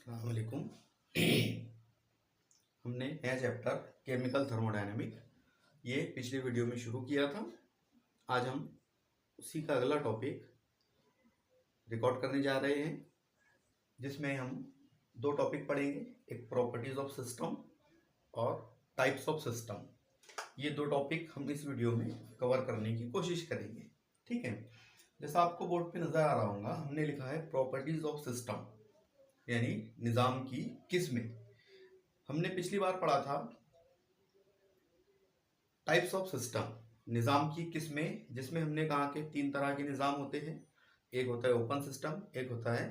अस्सलाम वालेकुम। हमने नया चैप्टर केमिकल थर्मोडायनेमिक ये पिछले वीडियो में शुरू किया था। आज हम उसी का अगला टॉपिक रिकॉर्ड करने जा रहे हैं, जिसमें हम दो टॉपिक पढ़ेंगे, एक प्रॉपर्टीज ऑफ सिस्टम और टाइप्स ऑफ सिस्टम। ये दो टॉपिक हम इस वीडियो में कवर करने की कोशिश करेंगे। ठीक है, जैसा आपको बोर्ड पे नजर आ रहा होगा, हमने लिखा है प्रॉपर्टीज ऑफ सिस्टम, यानी निजाम की किस्में। हमने पिछली बार पढ़ा था टाइप्स ऑफ सिस्टम, निजाम की किस्में, जिसमें हमने कहा कि तीन तरह के निजाम होते हैं। एक होता है ओपन सिस्टम, एक होता है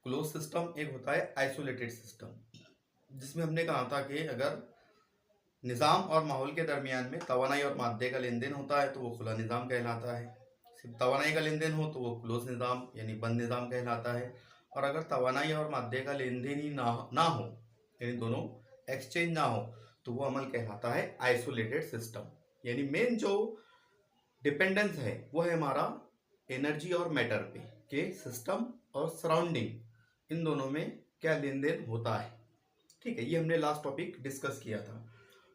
क्लोज सिस्टम, एक होता है आइसोलेटेड सिस्टम। जिसमें हमने कहा था कि अगर निजाम और माहौल के दरमियान में तवानाई और मादे का लेन देन होता है तो वो खुला निजाम कहलाता है। सिर्फ तवानाई का लेन देन हो तो वो क्लोज निजाम यानी बंद निजाम कहलाता है। और अगर तवानाई और मादे का लेन देन ही ना हो, यानी दोनों एक्सचेंज ना हो, तो वो अमल कहलाता है आइसोलेटेड सिस्टम। यानी मेन जो डिपेंडेंस है वो है हमारा एनर्जी और मैटर पे, कि सिस्टम और सराउंडिंग इन दोनों में क्या लेन देन होता है। ठीक है, ये हमने लास्ट टॉपिक डिस्कस किया था।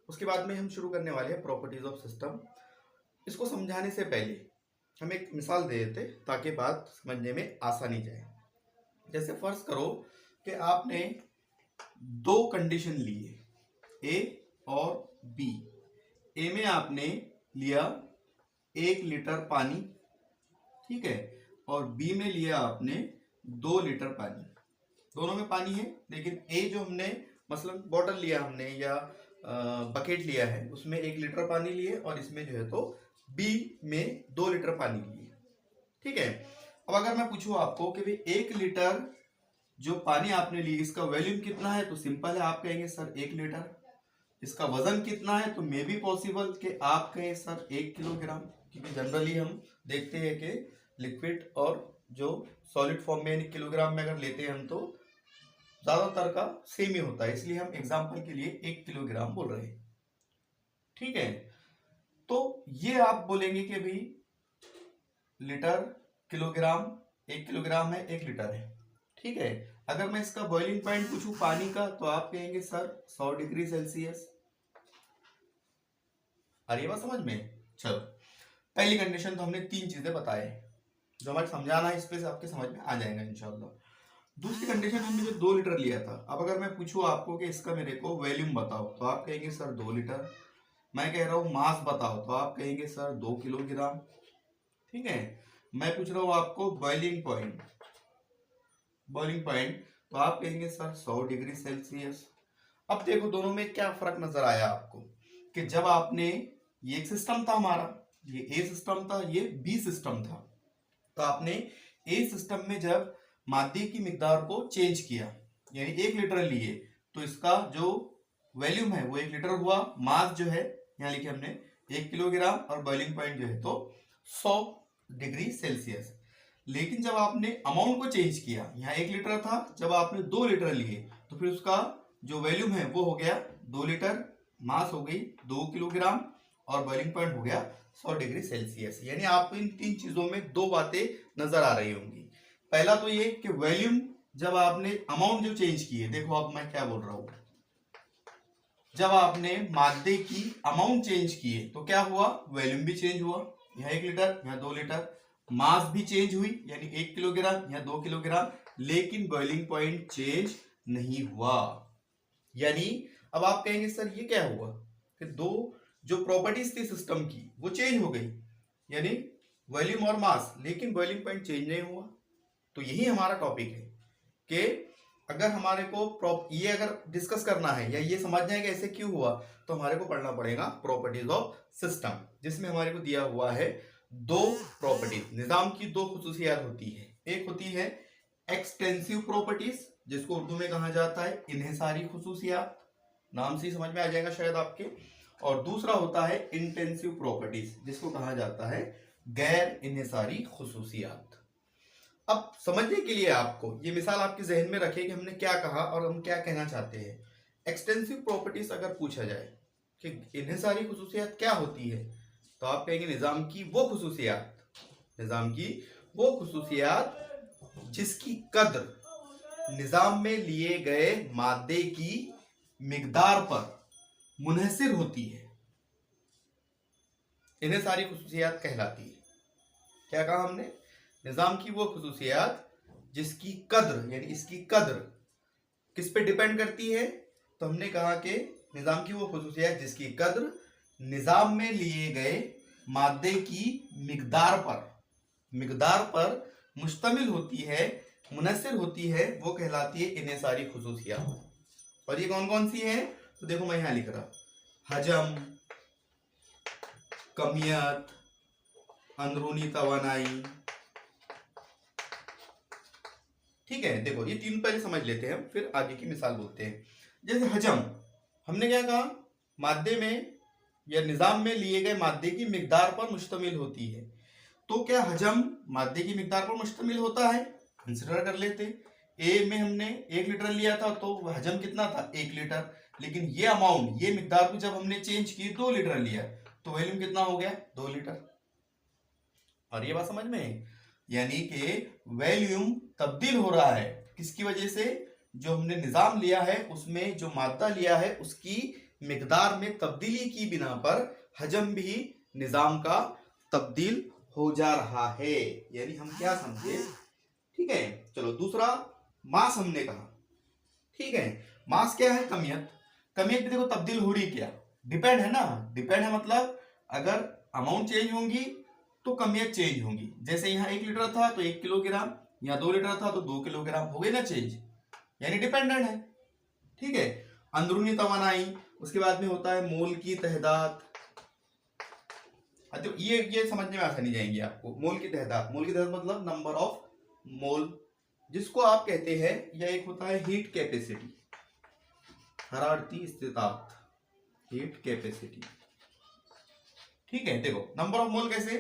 उसके बाद में हम शुरू करने वाले हैं प्रॉपर्टीज ऑफ सिस्टम। इसको समझाने से पहले हम एक मिसाल दे देते ताकि बात समझने में आसानी जाए। जैसे फर्ज करो कि आपने दो कंडीशन लिए, ए और बी। ए में आपने लिया 1 लीटर पानी, ठीक है, और बी में लिया आपने 2 लीटर पानी। दोनों में पानी है, लेकिन ए जो हमने मसलन बॉटल लिया हमने या बकेट लिया है, उसमें 1 लीटर पानी लिए, और इसमें जो है तो बी में 2 लीटर पानी लिए। ठीक है, अब अगर मैं पूछूं आपको कि भाई 1 लीटर जो पानी आपने ली इसका वॉल्यूम कितना है, तो सिंपल है, आप कहेंगे सर 1 लीटर। इसका वजन कितना है, तो मे बी पॉसिबल कि आप कहें सर 1 किलोग्राम, क्योंकि जनरली हम देखते हैं कि लिक्विड और जो सॉलिड फॉर्म में किलोग्राम में अगर लेते हैं हम, तो ज्यादातर का सेम ही होता है, इसलिए हम एग्जांपल के लिए 1 किलोग्राम बोल रहे हैं। ठीक है, तो ये आप बोलेंगे कि भाई लीटर किलोग्राम, 1 किलोग्राम है 1 लीटर है। ठीक है, अगर मैं इसका बॉइलिंग पॉइंट पूछूं पानी का, तो आप कहेंगे सर 100 डिग्री सेल्सियस। आ रही है बात समझ में? चलो, पहली कंडीशन तो हमने 3 चीजें बताए, जो हमारे समझाना है इस पे से आपके समझ में आ जाएगा इंशाल्लाह। दूसरी कंडीशन हमने जो 2 लीटर लिया था, अब अगर मैं पूछूं आपको कि इसका मेरे को वॉल्यूम बताओ, तो आप कहेंगे सर 2 लीटर। मैं कह रहा हूं मास बताओ, तो आप कहेंगे सर 2 किलोग्राम। ठीक है, मैं पूछ रहा हूं आपको बॉइलिंग पॉइंट, तो आप कहेंगे सर 100 डिग्री सेल्सियस। अब देखो दोनों में क्या फर्क नजर आया आपको, कि जब आपने, ये एक सिस्टम था हमारा, ये ए सिस्टम था, ये बी सिस्टम था, तो आपने ए सिस्टम में जब मादे की मिकदार को चेंज किया, यानी 1 लीटर लिए, तो इसका जो वॉल्यूम है वो 1 लीटर हुआ। मास जो है यहाँ लिखे हमने 1 किलोग्राम, और बॉइलिंग पॉइंट जो है तो 100 डिग्री सेल्सियस। लेकिन जब आपने अमाउंट को चेंज किया, यहाँ 1 लीटर था, जब आपने 2 लीटर लिए, तो फिर उसका जो वॉल्यूम है वो हो गया 2 लीटर, मास हो गई 2 किलोग्राम, और बॉइलिंग पॉइंट हो गया 100 डिग्री सेल्सियस। यानी आपको इन 3 चीजों में 2 बातें नजर आ रही होंगी। पहला तो ये कि वॉल्यूम, जब आपने अमाउंट जो चेंज की है, देखो अब मैं क्या बोल रहा हूं, जब आपने मादे की अमाउंट चेंज की है तो क्या हुआ, वॉल्यूम भी चेंज हुआ, यहाँ 1 लीटर यहाँ 2 लीटर। मास भी चेंज हुई, यानी 1 किलोग्राम यहाँ 2 किलोग्राम, लेकिन बॉइलिंग पॉइंट चेंज नहीं हुआ। यानी अब आप कहेंगे सर ये क्या हुआ, कि दो जो प्रॉपर्टीज थी सिस्टम की वो चेंज हो गई, यानी वॉल्यूम और मास, लेकिन बॉइलिंग पॉइंट चेंज नहीं हुआ। तो यही हमारा टॉपिक है कि अगर हमारे को ये अगर डिस्कस करना है या ये समझना है कि ऐसे क्यों हुआ, तो हमारे को पढ़ना पड़ेगा प्रॉपर्टीज ऑफ सिस्टम, जिसमें हमारे को दिया हुआ है 2 प्रॉपर्टीज। निजाम की 2 खुसूसियात होती है, एक होती है एक्सटेंसिव प्रॉपर्टीज, जिसको उर्दू में कहा जाता है इन्हिसारी खुसूसियात, नाम से ही समझ में आ जाएगा शायद आपके। और दूसरा होता है इंटेंसिव प्रॉपर्टीज, जिसको कहा जाता है गैर इन्हिसारी खुसूसियात। अब समझने के लिए आपको ये मिसाल आपके जहन में रखें कि हमने क्या कहा और हम क्या कहना चाहते हैं। एक्सटेंसिव प्रॉपर्टीज अगर पूछा जाए कि इन्हिसारी खुसूसियात क्या होती है, तो आप कहेंगे निजाम की वो खुसूसियात जिसकी कद्र निजाम में लिए गए मादे की मिकदार पर मुनहसिर होती है, इन्हें सारी खुसूसियात कहलाती है। क्या कहा हमने? निजाम की वो खुसूसियात जिसकी कद्र यानी इसकी कद्र किस पे डिपेंड करती है? तो हमने कहा कि निजाम की वो खुसूसियात जिसकी कद्र निजाम में लिए गए मादे की मिकदार पर मुश्तमिल होती है, मुनहसिर होती है, वो कहलाती है इन्हें सारी खुसूसियात। और ये कौन कौन सी है? तो देखो मैं यहां लिख रहा, हजम, कमियत, अंदरूनी तवानाई। ठीक है, देखो ये तीन पहले समझ लेते हैं, फिर आगे की मिसाल बोलते हैं। जैसे हजम, हमने क्या कहा? मादे में या निजाम में लिए गए मादे की मिकदार पर मुश्तमिल होती है। तो क्या हजम मादे की मिकदार पर मुश्तमिल होता है? कंसिडर कर लेते। ए में हमने 1 लीटर लिया था तो हजम कितना था? 1 लीटर। लेकिन ये अमाउंट, ये मिकदार को जब हमने चेंज की 2 लीटर लिया तो वॉल्यूम कितना हो गया? 2 लीटर। और ये बात समझ में, यानी कि वॉल्यूम तब्दील हो रहा है किसकी वजह से? जो हमने निजाम लिया है उसमें जो मादा लिया है उसकी मिकदार में तब्दीली की बिना पर हजम भी निजाम का तब्दील हो जा रहा है। यानी हम क्या समझे? ठीक है, चलो दूसरा मास हमने कहा। ठीक है, मास क्या है? कमियत। कमियत भी देखो तब्दील हो रही, क्या डिपेंड है ना? डिपेंड है मतलब अगर अमाउंट चेंज होंगी तो कमियत चेंज होंगी। जैसे यहाँ 1 लीटर था तो 1 किलोग्राम, यहाँ 2 लीटर था तो 2 किलोग्राम, हो गई ना चेंज, यानी डिपेंडेंट है। ठीक है, अंदरूनी तवानाई, उसके बाद में होता है मोल की तहदात। तो ये समझने में आसानी जाएंगी आपको। मोल की तहदात मतलब नंबर ऑफ मोल, जिसको आप कहते हैं, या एक होता है हीट कैपेसिटी, हरारती इस्तिताअत, हीट कैपेसिटी। ठीक है, देखो नंबर ऑफ मोल कैसे?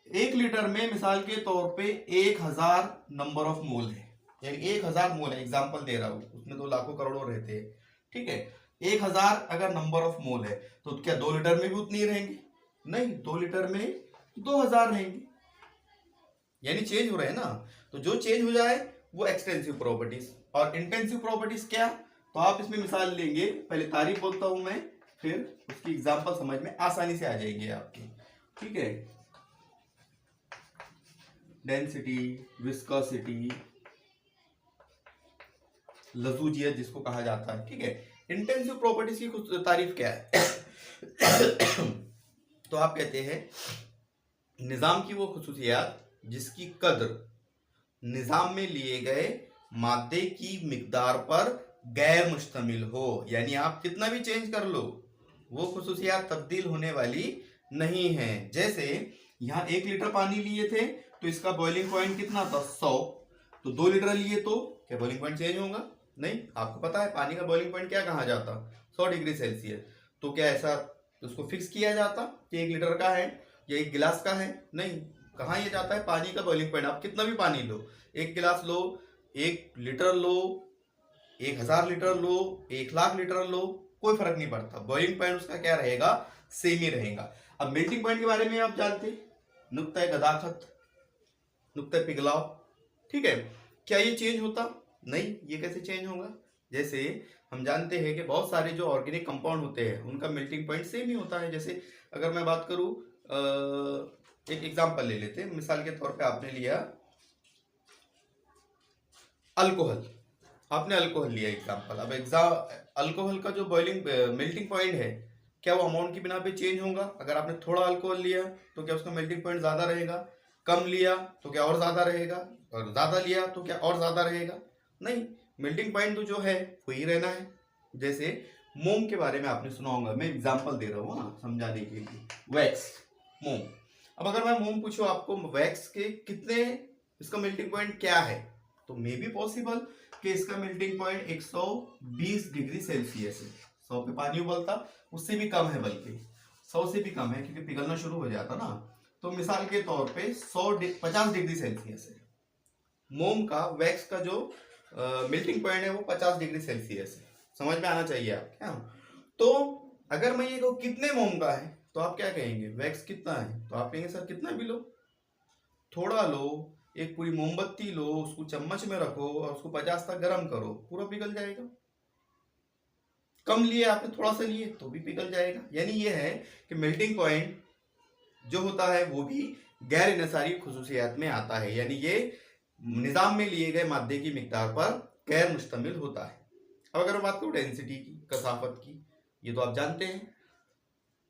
1 लीटर में मिसाल के तौर पे 1000 नंबर ऑफ मोल है, यानी 1000 मोल है, एग्जांपल दे रहा हूं, उसमें तो लाखों करोड़ों रहते हैं। ठीक है, 1000 अगर नंबर ऑफ मोल है तो क्या 2 लीटर में भी उतनी रहेंगे? नहीं, 2 लीटर में 2000 रहेंगे, यानी चेंज हो रहे हैं ना। तो जो चेंज हो जाए वो एक्सटेंसिव प्रॉपर्टीज। और इंटेंसिव प्रॉपर्टीज क्या? तो आप इसमें मिसाल लेंगे, पहले तारीफ बोलता हूं मैं, फिर उसकी एग्जांपल समझ में आसानी से आ जाएगी आपकी। ठीक है, डेंसिटी, विस्कोसिटी, लजूजियत जिसको कहा जाता है। ठीक है, इंटेंसिव प्रॉपर्टीज की कुछ तारीफ क्या है? तो आप कहते हैं निजाम की वो खुसूसियात जिसकी कद्र निजाम में लिए गए मादे की मिकदार पर गैर मुश्तमिल हो, यानी आप कितना भी चेंज कर लो वो खुसूसियात तब्दील होने वाली नहीं है। जैसे यहाँ 1 लीटर पानी लिए थे तो इसका बॉइलिंग पॉइंट कितना था? 100। तो 2 लीटर लिए तो क्या बॉइलिंग पॉइंट चेंज होगा? नहीं। आपको पता है पानी का बॉइलिंग पॉइंट क्या कहा जाता? 100 डिग्री सेल्सियस। तो क्या ऐसा उसको फिक्स किया जाता कि 1 लीटर का है या 1 गिलास का है? नहीं। कहाँ ये जाता है पानी का बॉइलिंग पॉइंट? आप कितना भी पानी लो, 1 गिलास लो, 1 लीटर लो, 1000 लीटर लो, 1,00,000 लीटर लो, कोई फर्क नहीं पड़ता, बॉइलिंग पॉइंट उसका क्या रहेगा? सेम ही रहेगा। अब मेल्टिंग पॉइंट के बारे में आप जानते, नुक्ता गदाखत, नुक्ता पिघलाव। ठीक है, क्या ये चेंज होता? नहीं। ये कैसे चेंज होगा? जैसे हम जानते हैं कि बहुत सारे जो ऑर्गेनिक कंपाउंड होते हैं उनका मेल्टिंग पॉइंट सेम ही होता है। जैसे अगर मैं बात करूं, एक एग्जांपल ले लेते हैं, मिसाल के तौर पे आपने लिया अल्कोहल, आपने अल्कोहल लिया एग्जांपल। अब अल्कोहल का जो बॉइलिंग मेल्टिंग पॉइंट है क्या वो अमाउंट की बिना पे चेंज होगा? अगर आपने थोड़ा अल्कोहल लिया तो क्या उसका मेल्टिंग पॉइंट ज्यादा रहेगा? कम लिया तो क्या और ज्यादा रहेगा? और ज्यादा लिया तो क्या और ज्यादा रहेगा? नहीं, मेल्टिंग पॉइंट तो जो है वही रहना है। जैसे मोम के बारे में आपने सुना होगा, मैं एग्जांपल दे रहा हूँ ना समझाने के लिए। वैक्स, मोम। अब अगर मैं मोम पूछूं आपको वैक्स के कितने, इसका मेल्टिंग पॉइंट क्या है, तो मे बी पॉसिबल कि इसका मेल्टिंग पॉइंट 120 डिग्री सेल्सियस है। 100 पे पानी उबलता, उससे भी कम है, बल्कि 100 से भी कम है क्योंकि पिघलना शुरू हो जाता ना। तो मिसाल के तौर पे 50 डिग्री सेल्सियस है मोम का, वैक्स का जो मेल्टिंग पॉइंट है वो 50 डिग्री सेल्सियस है। समझ में आना चाहिए आप क्या? तो अगर मैं ये कहूँ कितने मोम का है तो आप क्या कहेंगे? वैक्स कितना है? तो आप कहेंगे सर कितना भी लो, थोड़ा लो, एक पूरी मोमबत्ती लो, उसको चम्मच में रखो और उसको 50 तक गर्म करो, पूरा पिघल जाएगा। कम लिए आपने, थोड़ा सा लिए तो भी पिघल जाएगा। यानी ये है कि मेल्टिंग पॉइंट जो होता है वो भी गैर इनसारी खुसूसियात में आता है, यानी ये निजाम में लिए गए मादे की मिकदार पर गैर मुश्तमिल होता है। अब अगर मैं बात करूं डेंसिटी की, कसाफत की, ये तो आप जानते हैं,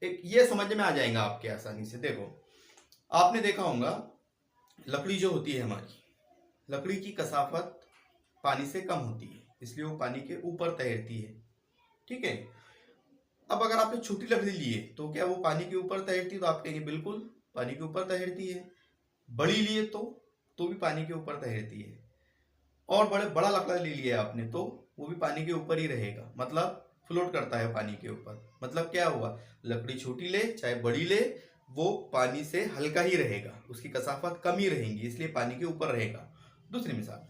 एक ये समझ में आ जाएगा आपके आसानी से। देखो आपने देखा होगा लकड़ी जो होती है हमारी, लकड़ी की कसाफत पानी से कम होती है, इसलिए वो पानी के ऊपर तैरती है, ठीक है। अब अगर आपने छोटी लकड़ी ली है तो क्या वो पानी के ऊपर तैरती है? तो आप कहेंगे बिल्कुल पानी के ऊपर तैरती है। बड़ी लिए तो भी पानी के ऊपर तैरती है। और बड़ा लकड़ा ले लिया आपने तो वो भी पानी के ऊपर ही रहेगा, मतलब फ्लोट करता है पानी के ऊपर। मतलब क्या हुआ, लकड़ी छोटी ले चाहे बड़ी ले, वो पानी से हल्का ही रहेगा, उसकी कसाफत कम ही रहेंगी, इसलिए पानी के ऊपर रहेगा। दूसरी मिसाल,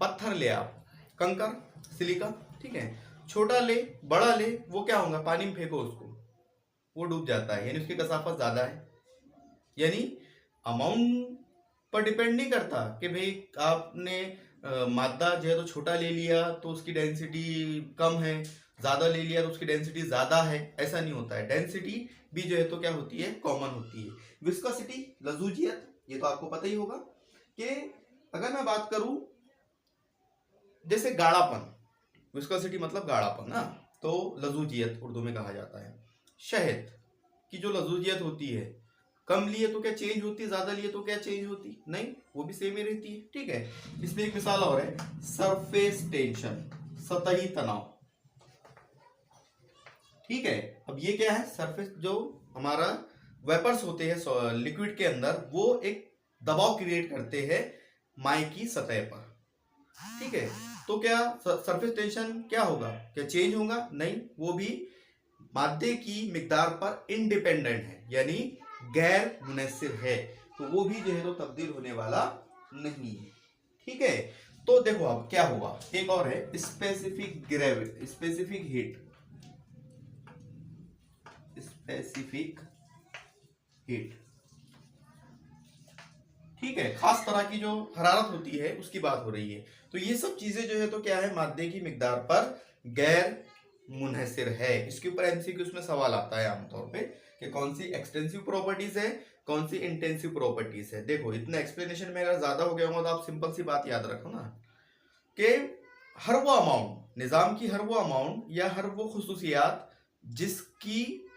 पत्थर ले आप, कंकर, सिलिका, ठीक है, छोटा ले बड़ा ले, वो क्या होगा, पानी में फेंको उसको, वो डूब जाता है, यानी उसकी कसाफत ज्यादा है। यानी अमाउंट पर डिपेंड नहीं करता कि भाई आपने मादा जो है तो छोटा ले लिया तो उसकी डेंसिटी कम है, ज्यादा ले लिया तो उसकी डेंसिटी ज्यादा है, ऐसा नहीं होता है। डेंसिटी भी जो है तो क्या होती है, कॉमन होती है। विस्कोसिटी, लजूजियत, ये तो आपको पता ही होगा कि अगर मैं बात करूं जैसे गाढ़ापन, विस्कोसिटी मतलब गाढ़ापन ना, तो लजूजियत उर्दू में कहा जाता है। शहद की जो लजूजियत होती है, कम लिए तो क्या चेंज होती है, ज्यादा लिए तो क्या चेंज होती, नहीं, वो भी सेम ही रहती है, ठीक है। इसमें एक मिसाल और है, सरफेस टेंशन, सतही तनाव, ठीक है। अब ये क्या है, सरफेस जो हमारा वेपर्स होते हैं लिक्विड के अंदर, वो एक दबाव क्रिएट करते हैं माई की सतह पर, ठीक है। तो क्या सरफेस टेंशन क्या होगा, क्या चेंज होगा, नहीं, वो भी मादे की मिकदार पर इंडिपेंडेंट है, यानी गैर मुनस्सिर है, तो वो भी जो है तो तब्दील होने वाला नहीं है, ठीक है। तो देखो अब क्या हुआ, एक और है specific gravity, specific heat, specific heat, ठीक है, खास तरह की जो हरारत होती है उसकी बात हो रही है। तो ये सब चीजें जो है तो क्या है, मादे की मिकदार पर गैर मुनहसिर है। इसके ऊपर एमसीक्यूज में सवाल आता है आमतौर पे कि कौन सी एक्सटेंसिव प्रॉपर्टीज है, कौन सी इंटेंसिव प्रॉपर्टीज है। देखो इतना एक्सप्लेनेशन में अगर ज्यादा हो गया होगा तो आप सिंपल सी बात याद रखो ना कि हर वो अमाउंट, निजाम की हर वो अमाउंट या हर वो खुसूसियात जिसकी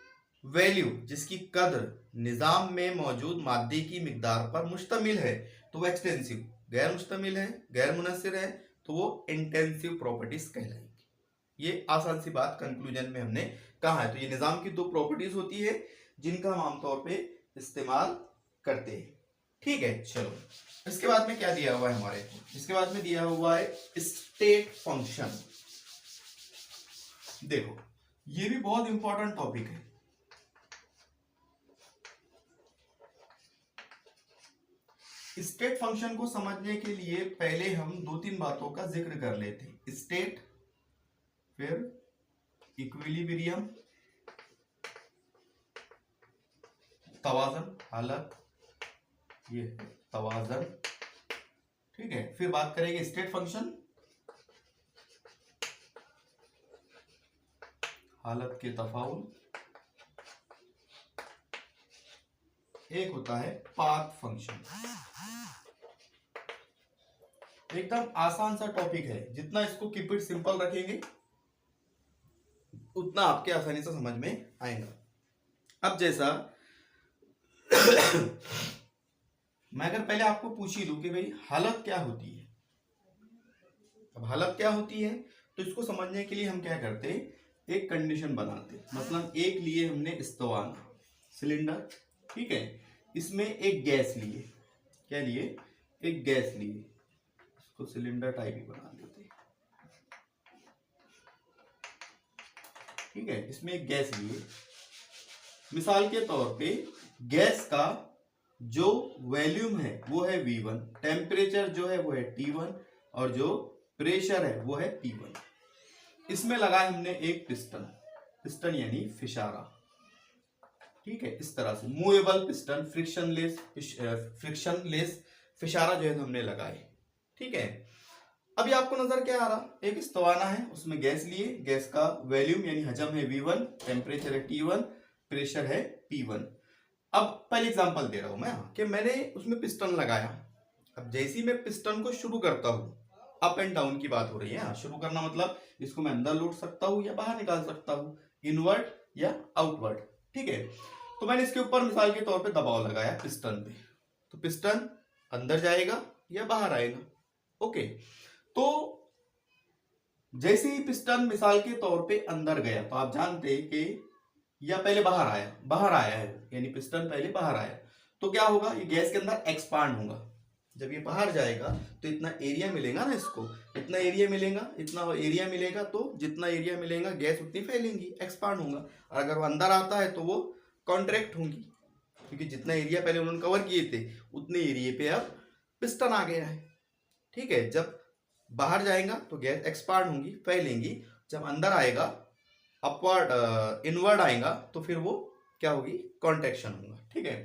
वैल्यू, जिसकी कदर निजाम में मौजूद मादे की मिकदार पर मुश्तमिल है, तो वो एक्सटेंसिव, गैर मुश्तमिल है, गैर मुनस्सिर है, तो वो इंटेंसिव प्रॉपर्टीज कहलाएंगी। ये आसान सी बात कंक्लूजन में हमने कहा है। तो ये निजाम की दो प्रॉपर्टीज होती है जिनका हम आमतौर पे इस्तेमाल करते हैं, ठीक है। चलो इसके बाद में क्या दिया हुआ है हमारे को, इसके बाद में दिया हुआ है स्टेट फंक्शन। देखो ये भी बहुत इंपॉर्टेंट टॉपिक है। स्टेट फंक्शन को समझने के लिए पहले हम दो तीन बातों का जिक्र कर लेते। स्टेट, फिर इक्विलिब्रियम, तवाज़न, हालत, ये तवाज़न, ठीक है। फिर बात करेंगे स्टेट फंक्शन, हालत के तफाउल, एक होता है पाथ फंक्शन। एकदम आसान सा टॉपिक है, जितना इसको कीप इट सिंपल रखेंगे उतना आपके आसानी से समझ में आएगा। अब जैसा मैं अगर पहले आपको पूछ ही दूं कि भाई हालत क्या होती है, अब हालत क्या होती है तो इसको समझने के लिए हम क्या करते हैं, एक कंडीशन बनाते। मतलब एक लिए हमने इस्तवान सिलेंडर, ठीक है, इसमें एक गैस लिए, क्या लिए, एक गैस लिए, इसको सिलेंडर टाइप ही बना देते, ठीक है। इसमें एक गैस लिए, मिसाल के तौर पे गैस का जो वॉल्यूम है वो है V1, टेम्परेचर जो है वो है T1 और जो प्रेशर है वो है P1। इसमें लगाया हमने एक पिस्टन, पिस्टन यानी फिशारा, ठीक है। इस तरह से मूवेबल पिस्टन, फ्रिक्शनलेस फिशारा जो है हमने लगाए। ठीक है, अभी आपको नजर क्या आ रहा, एक स्तवाना है, उसमें गैस लिए, गैस का वॉल्यूम यानी हजम है V1, टेम्परेचर है T1, प्रेशर है P1। अब पहले एग्जांपल दे रहा हूं मैं कि मैंने उसमें पिस्टन लगाया। अब जैसे ही मैं पिस्टन को शुरू करता हूं, अप एंड डाउन की बात हो रही है, शुरू करना मतलब इसको मैं अंदर लौट सकता हूं या बाहर निकाल सकता हूं, इनवर्ड या आउटवर्ड। ठीक है, तो मैंने इसके ऊपर मिसाल के तौर पे दबाव लगाया पिस्टन पे, तो पिस्टन अंदर जाएगा या बाहर आएगा। ओके, तो जैसे ही पिस्टन मिसाल के तौर पे अंदर गया तो आप जानते हैं कि या पहले बाहर आया है, यानी पिस्टन पहले बाहर आया, तो क्या होगा, ये गैस के अंदर एक्सपांड होगा। जब ये बाहर जाएगा तो इतना एरिया मिलेगा ना, इसको इतना एरिया मिलेगा, तो जितना एरिया मिलेगा गैस उतनी फैलेंगी, एक्सपांड होगा। और अगर वो अंदर आता है तो वो कॉन्ट्रैक्ट होंगी, क्योंकि जितना एरिया पहले उन्होंने कवर किए थे उतने एरिया पे अब पिस्टन आ गया है। ठीक है, जब बाहर जाएगा तो गैस एक्सपांड होंगी, फैलेंगी, जब अंदर आएगा अपवर्ड इनवर्ड आएगा तो फिर वो क्या होगी, कॉन्ट्रैक्शन होगा। ठीक है,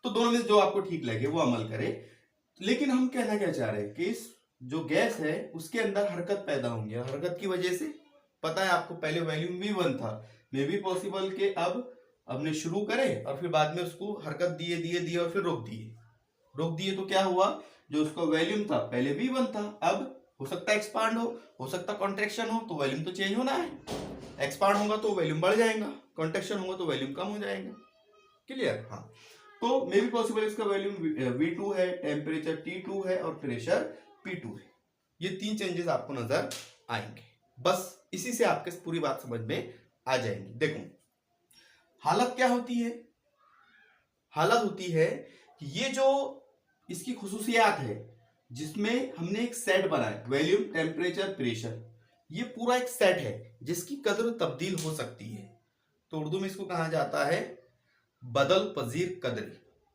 तो दोनों में जो आपको ठीक लगे वो अमल करे। लेकिन हम कहना क्या चाह रहे हैं कि इस जो गैस है उसके अंदर हरकत पैदा होंगी, हरकत की वजह से पता है आपको पहले वॉल्यूम V1 था, मे भी पॉसिबल के अब हमने शुरू करे और फिर बाद में उसको हरकत दिए और फिर रोक दिए तो क्या हुआ, जो उसका वॉल्यूम था पहले V1 था, अब हो सकता है एक्सपांड हो सकता है कॉन्ट्रैक्शन हो, तो वॉल्यूम तो चेंज होना है। एक्सपांड होगा तो वॉल्यूम बढ़ जाएगा, कॉन्ट्रैक्शन होगा तो वॉल्यूम कम हो जाएगा। क्लियर? हाँ, तो मे भी पॉसिबल इसका वॉल्यूम V2 है, टेम्परेचर T2 है और प्रेशर P2 है। ये 3 चेंजेस आपको नजर आएंगे, बस इसी से आपके पूरी बात समझ में आ जाएंगी। देखो हालत क्या होती है, हालत होती है कि ये जो इसकी खुसूसियात है, जिसमें हमने एक सेट बनाया, वॉल्यूम, टेम्परेचर, प्रेशर, ये पूरा एक सेट है जिसकी कदर तब्दील हो सकती है। तो उर्दू में इसको कहा जाता है बदल पजीर कदरें,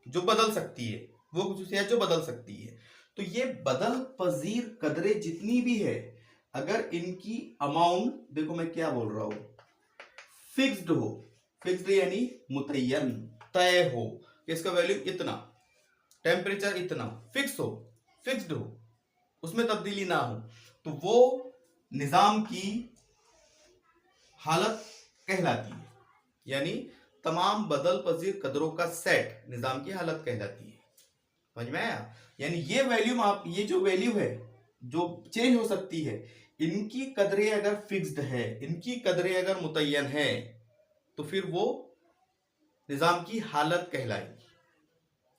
जो बदल सकती है, वो खुसूसियात जो बदल सकती है। तो ये बदल पजीर कदरें जितनी भी है, अगर इनकी अमाउंट, देखो मैं क्या बोल रहा हूं, फिक्स्ड हो, फिक्स्ड यानी मुतय्यन, तय हो, इसका वैल्यू इतना, टेम्परेचर इतना, फिक्स्ड हो, उसमें तब्दीली ना हो, तो वो निजाम की हालत कहलाती है। यानी तमाम बदल पजीर कदरों का सेट निजाम की हालत कहलाती है। समझ में आया? यानी ये वैल्यूम, आप ये जो वैल्यू है जो चेंज हो सकती है, इनकी कदरें अगर फिक्स्ड है, इनकी कदरें अगर मुतय्यन है, तो फिर वो निजाम की हालत कहलाएगी।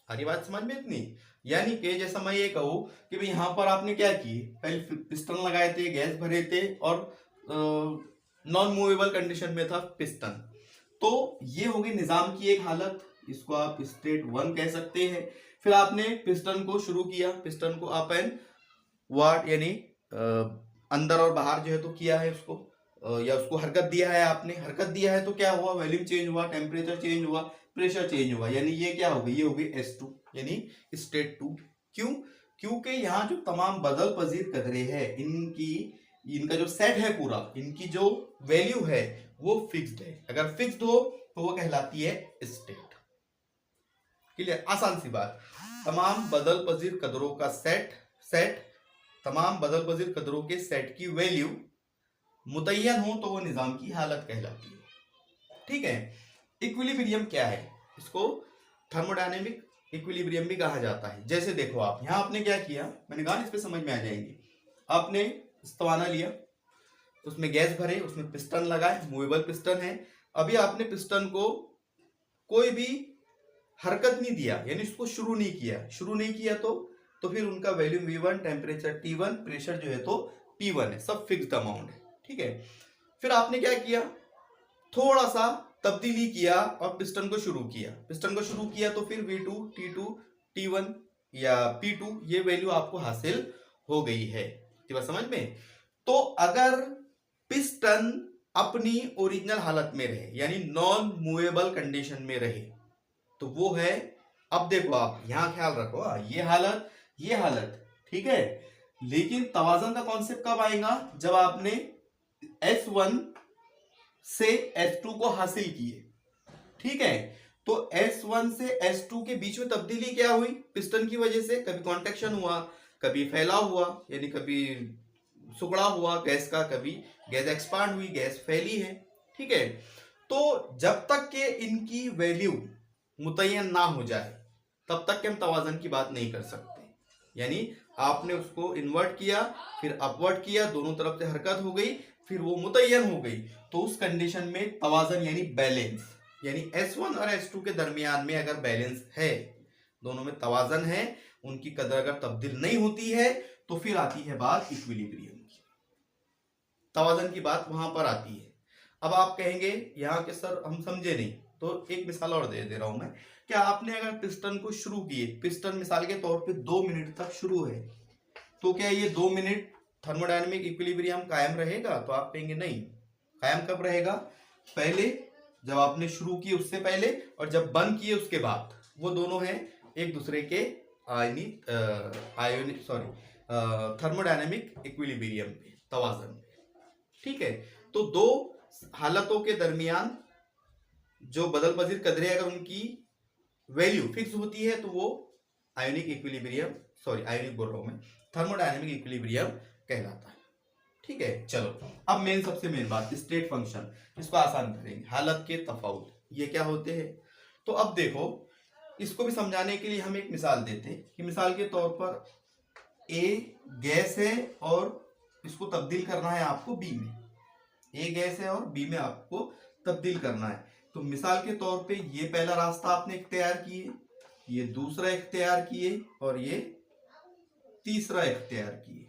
आगे बात समझ में इतनी? यानी कि जैसा मैं ये कहूं कि भाई यहां पर आपने क्या किए, पहले पिस्टन लगाए थे, गैस भरे थे और नॉन मूवेबल कंडीशन में था पिस्टन, तो ये होगी निजाम की एक हालत, इसको आप स्टेट 1 कह सकते हैं। फिर आपने पिस्टन को शुरू किया, पिस्टन को अप एंड वार्ड यानी अंदर और बाहर जो है तो किया है उसको, या उसको हरकत दिया है, आपने हरकत दिया है तो क्या हुआ, वॉल्यूम चेंज हुआ, टेम्परेचर चेंज हुआ, प्रेशर चेंज हुआ, यानी ये क्या हो गई, ये हो गई S2 यानी स्टेट 2। क्यों? क्योंकि यहाँ जो तमाम बदल पजीर कदरें हैं, इनका जो सेट है पूरा, इनकी जो वैल्यू है वो फिक्स्ड है। अगर फिक्स्ड हो तो वो कहलाती है स्टेट। क्लियर? आसान सी बात। तमाम बदल पजीर कदरों का सेट तमाम बदल पजीर कदरों के सेट की वैल्यू मुतय्यन हो तो वो निजाम की हालत कहलाती है। ठीक है, इक्विलिब्रियम क्या है, इसको थर्मोडायनेमिक इक्विलिब्रियम भी कहा जाता है। जैसे देखो आप यहां आपने क्या किया, मैंने कहा इस पे समझ में आ जाएंगे। आपने स्तवाना लिया, उसमें गैस भरे, उसमें पिस्टन लगाए, मूवेबल पिस्टन है। अभी आपने पिस्टन को कोई भी हरकत नहीं दिया, यानी उसको शुरू नहीं किया तो फिर उनका volume V1, temperature T1, pressure जो है तो P1 है, सब फिक्स्ड अमाउंट है। ठीक है, फिर आपने क्या किया, थोड़ा सा तब्दीली किया और पिस्टन को शुरू किया तो फिर V2, T2, T1 या P2 ये वैल्यू आपको हासिल हो गई है। बात समझ में? तो अगर पिस्टन अपनी ओरिजिनल हालत में रहे, यानी नॉन मूवेबल कंडीशन में रहे, तो वो है, अब देखो आप यहां ख्याल रखो, ये हालत ठीक है, लेकिन तवाज़न का कॉन्सेप्ट कब आएगा, जब आपने S1 से S2 को हासिल किए। ठीक है, तो S1 से S2 के बीच में तब्दीली क्या हुई? पिस्टन की वजह से कभी कॉन्ट्रैक्शन हुआ, कभी फैलाव हुआ, यानी कभी सुगड़ा हुआ गैस का, कभी गैस एक्सपांड हुई, गैस फैली है। ठीक है, तो जब तक के इनकी वैल्यू मुतय्यन ना हो जाए तब तक के हम तवाज़न की बात नहीं कर सकते। यानी आपने उसको इन्वर्ट किया, फिर अपवर्ड किया, दोनों तरफ से हरकत हो गई, फिर वो मुतय्यन हो गई, तो उस कंडीशन में तवाज़न यानी बैलेंस, यानी S1 और S2 के दरमियान में अगर बैलेंस है, दोनों में तवाज़न है, उनकी कदर अगर तब्दील नहीं होती है, तो फिर आती है बात इक्विलिब्रियम की, तवाज़न की बात वहां पर आती है। अब आप कहेंगे यहाँ के सर हम समझे नहीं, तो एक मिसाल और दे रहा हूं मैं। क्या आपने अगर पिस्टन को शुरू किए, पिस्टन मिसाल के तौर पे 2 मिनट तक शुरू है, तो क्या ये 2 मिनट थर्मोडायनेमिक इक्विलिब्रियम कायम रहेगा? तो आप कहेंगे नहीं। कायम कब रहेगा? पहले जब आपने शुरू किए उससे पहले, और जब बंद किए उसके बाद। वो दोनों हैं एक दूसरे के थर्मोडायनेमिक इक्विलिब्रियम पे, तवाज़न पे। ठीक है, तो दो हालतों के दरमियान जो बदल बदल कदरें अगर उनकी वैल्यू फिक्स होती है तो वो आयोनिक इक्विलिब्रियम, आयोनिक बोल रहा हूं मैं, थर्मोडायनेमिक इक्विलिब्रियम कहलाता है। ठीक है, चलो अब सबसे मेन बात स्टेट फंक्शन, इसको आसान करेंगे। हालत के तफाउत ये क्या होते हैं? तो अब देखो, इसको भी समझाने के लिए हम एक मिसाल देते हैं कि मिसाल के तौर पर ए गैस है और इसको तब्दील करना है आपको बी में। ए गैस है और बी में आपको तब्दील करना है। तो मिसाल के तौर पे ये पहला रास्ता आपने इख्तियार किए, ये दूसरा इख्तियार किए और ये तीसरा इख्तियार किए।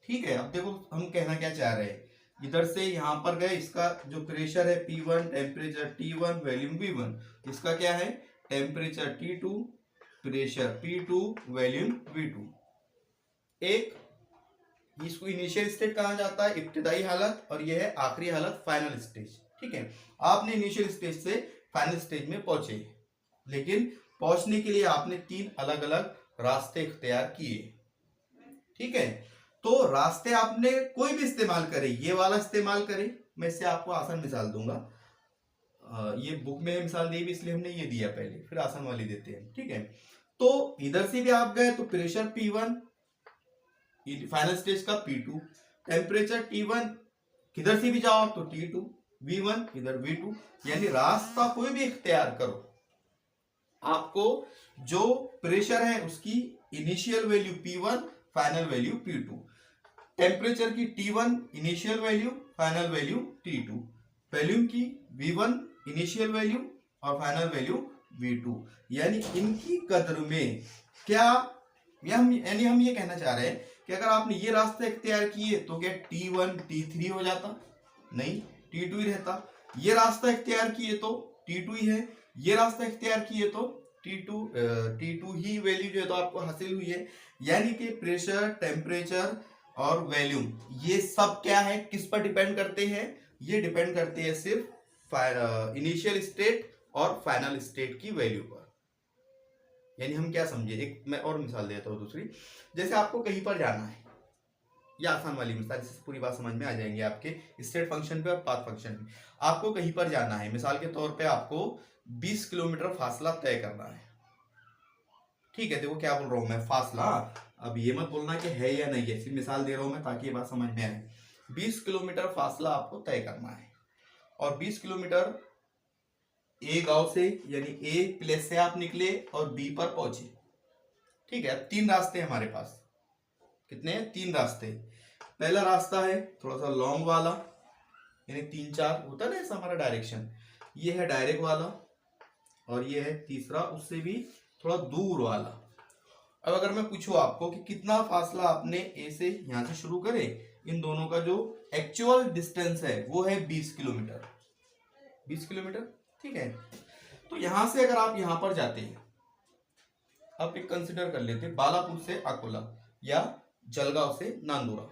ठीक है, अब देखो हम कहना क्या चाह रहे हैं, इधर से यहां पर गए, इसका जो प्रेशर है P1, temperature T1, volume V1, इसका क्या है temperature T2, pressure P2, volume V2। एक इसको इनिशियल स्टेट कहा जाता है, इब्तिदाई हालत, और यह है आखिरी हालत, फाइनल स्टेज। ठीक है, आपने इनिशियल स्टेज से फाइनल स्टेज में पहुंचे, लेकिन पहुंचने के लिए आपने 3 अलग अलग रास्ते इख्तियार किए। ठीक है, तो रास्ते आपने कोई भी इस्तेमाल करे, ये वाला इस्तेमाल करे, मैं इससे आपको आसान मिसाल दूंगा। ये बुक में मिसाल दी भी इसलिए हमने ये दिया पहले, फिर आसान वाली देते हैं। ठीक है, तो इधर से भी आप गए तो प्रेशर P1, फाइनल स्टेज का P2, टेम्परेचर T1, किधर से भी जाओ तो T2, V1 इधर V2, यानी रास्ता कोई भी इख्तियार करो, आपको जो प्रेशर है उसकी initial value P1, final value P2, temperature की T1 initial value, final value T2, volume की V1 इनिशियल वैल्यू और फाइनल वैल्यू V2, यानी इनकी कदर में क्या, यानी हम ये कहना चाह रहे हैं कि अगर आपने ये रास्ता इख्तियार किए तो क्या T1 T3 हो जाता? नहीं, T2 ही रहता। ये रास्ता इख्तियार किए तो T2 ही है, ये रास्ता इख्तियार किए तो T2 ही वैल्यू जो है तो आपको हासिल हुई है। यानी कि प्रेशर, टेम्परेचर और वॉल्यूम ये सब क्या है, किस पर डिपेंड करते हैं? ये डिपेंड करते हैं सिर्फ इनिशियल स्टेट और फाइनल स्टेट की वैल्यू पर। यानी हम क्या समझे, एक मैं और मिसाल देता हूँ दूसरी। जैसे आपको कहीं पर जाना है, ये आसान वाली मिसाल, इससे पूरी बात समझ में आ जाएंगे आपके स्टेट फंक्शन पे और पाथ फंक्शन पे। आपको कहीं पर जाना है, मिसाल के तौर पे आपको 20 किलोमीटर फासला तय करना है। ठीक है, देखो क्या बोल रहा हूं मैं, फासला, अब ये मत बोलना कि है या नहीं है, सिर्फ मिसाल दे रहा हूं मैं ताकि ये बात समझ में आए। 20 किलोमीटर फासला आपको तय करना है, और 20 किलोमीटर ए गांव से, यानी ए प्लेस से आप निकले और बी पर पहुंचे। ठीक है, 3 रास्ते हमारे पास, कितने हैं? 3 रास्ते। पहला रास्ता है थोड़ा सा लॉन्ग वाला, यानी 3-4 होता है ना ऐसा हमारा डायरेक्शन, ये है डायरेक्ट वाला, और ये है तीसरा उससे भी थोड़ा दूर वाला। अब अगर मैं पूछूं आपको कि कितना फासला आपने ए से यहां से शुरू करे, इन दोनों का जो एक्चुअल डिस्टेंस है वो है 20 किलोमीटर। 20 किलोमीटर, ठीक है। तो यहां से अगर आप यहां पर जाते हैं, आप एक कंसिडर कर लेते हैं बालापुर से अकोला या जलगांव से नांदुरा,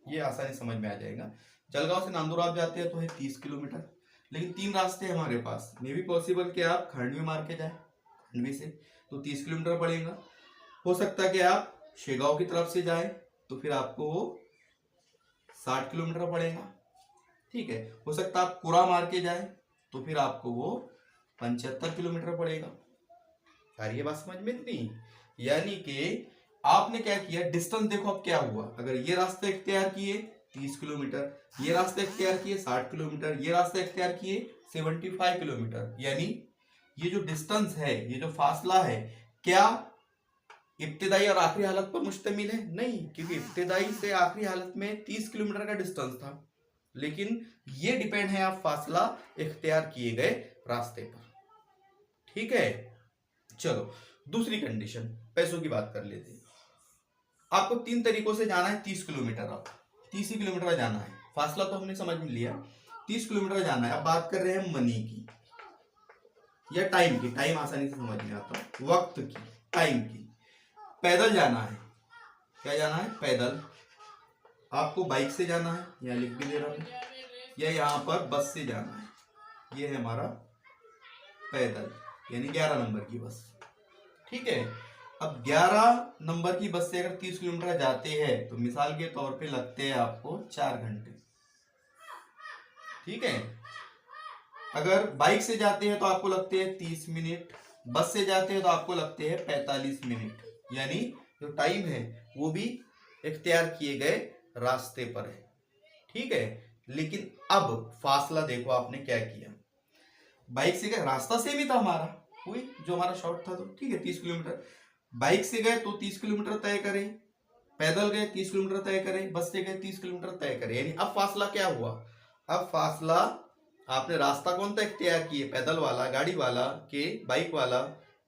ये आसानी समझ में आ जाएगा। जलगांव से नांदुरा आप जाते हैं तो है 30 किलोमीटर, लेकिन 3 रास्ते हैं हमारे पास। मे भी पॉसिबल कि आप खंडवी मार के जाए, खंडवी से तो 30 किलोमीटर पड़ेगा। हो सकता है कि आप शेगांव की तरफ से जाए तो फिर आपको वो 60 किलोमीटर पड़ेगा, ठीक है। हो सकता है आप कुरा मार के जाए तो फिर आपको वो 75 किलोमीटर पड़ेगा। यार ये बात समझ में नहीं, यानी कि आपने क्या किया, डिस्टेंस देखो अब क्या हुआ, अगर ये रास्ता इख्तियार किए 30 किलोमीटर, ये रास्ता इख्तियार किए 60 किलोमीटर, ये रास्ता इख्तियार किए 75 किलोमीटर, यानी ये जो डिस्टेंस है, ये जो फासला है, क्या इब्तिदाई और आखिरी हालत पर मुश्तमिल है? नहीं, क्योंकि इब्तिदाई से आखिरी हालत में 30 किलोमीटर का डिस्टेंस था, लेकिन ये डिपेंड है आप फासला इख्तियार किए गए रास्ते पर। ठीक है, चलो दूसरी कंडीशन, पैसों की बात कर लेते हैं। आपको 3 तरीकों से जाना है 30 किलोमीटर, आप 30 ही किलोमीटर जाना है, फासला तो हमने समझ में लिया, 30 किलोमीटर जाना है। अब बात कर रहे हैं मनी की या टाइम की, टाइम आसानी से समझ में आता, वक्त की, टाइम की। पैदल जाना है, क्या जाना है? पैदल। आपको बाइक से जाना है, यहाँ लिख भी दे रहा हूं, या यहाँ पर बस से जाना है, ये है हमारा पैदल, यानी 11 नंबर की बस। ठीक है, अब 11 नंबर की बस से अगर 30 किलोमीटर जाते हैं तो मिसाल के तौर पे लगते हैं आपको 4 घंटे। ठीक है, अगर बाइक से जाते हैं तो आपको लगते हैं 30 मिनट, बस से जाते हैं तो आपको लगते हैं 45 मिनट, यानी जो टाइम है वो भी इख्तियार किए गए रास्ते पर है। ठीक है, लेकिन अब फासला देखो आपने क्या किया, बाइक से गए, रास्ता सेम ही था हमारा, वही जो हमारा शॉर्ट था, तो ठीक है 30 किलोमीटर। बाइक से गए तो 30 किलोमीटर तय करें, पैदल गए 30 किलोमीटर तय करें, बस से गए 30 किलोमीटर तय करें, यानी अब फासला क्या हुआ, अब फासला आपने रास्ता कौन सा इख्तियार किए, पैदल वाला, गाड़ी वाला के बाइक वाला,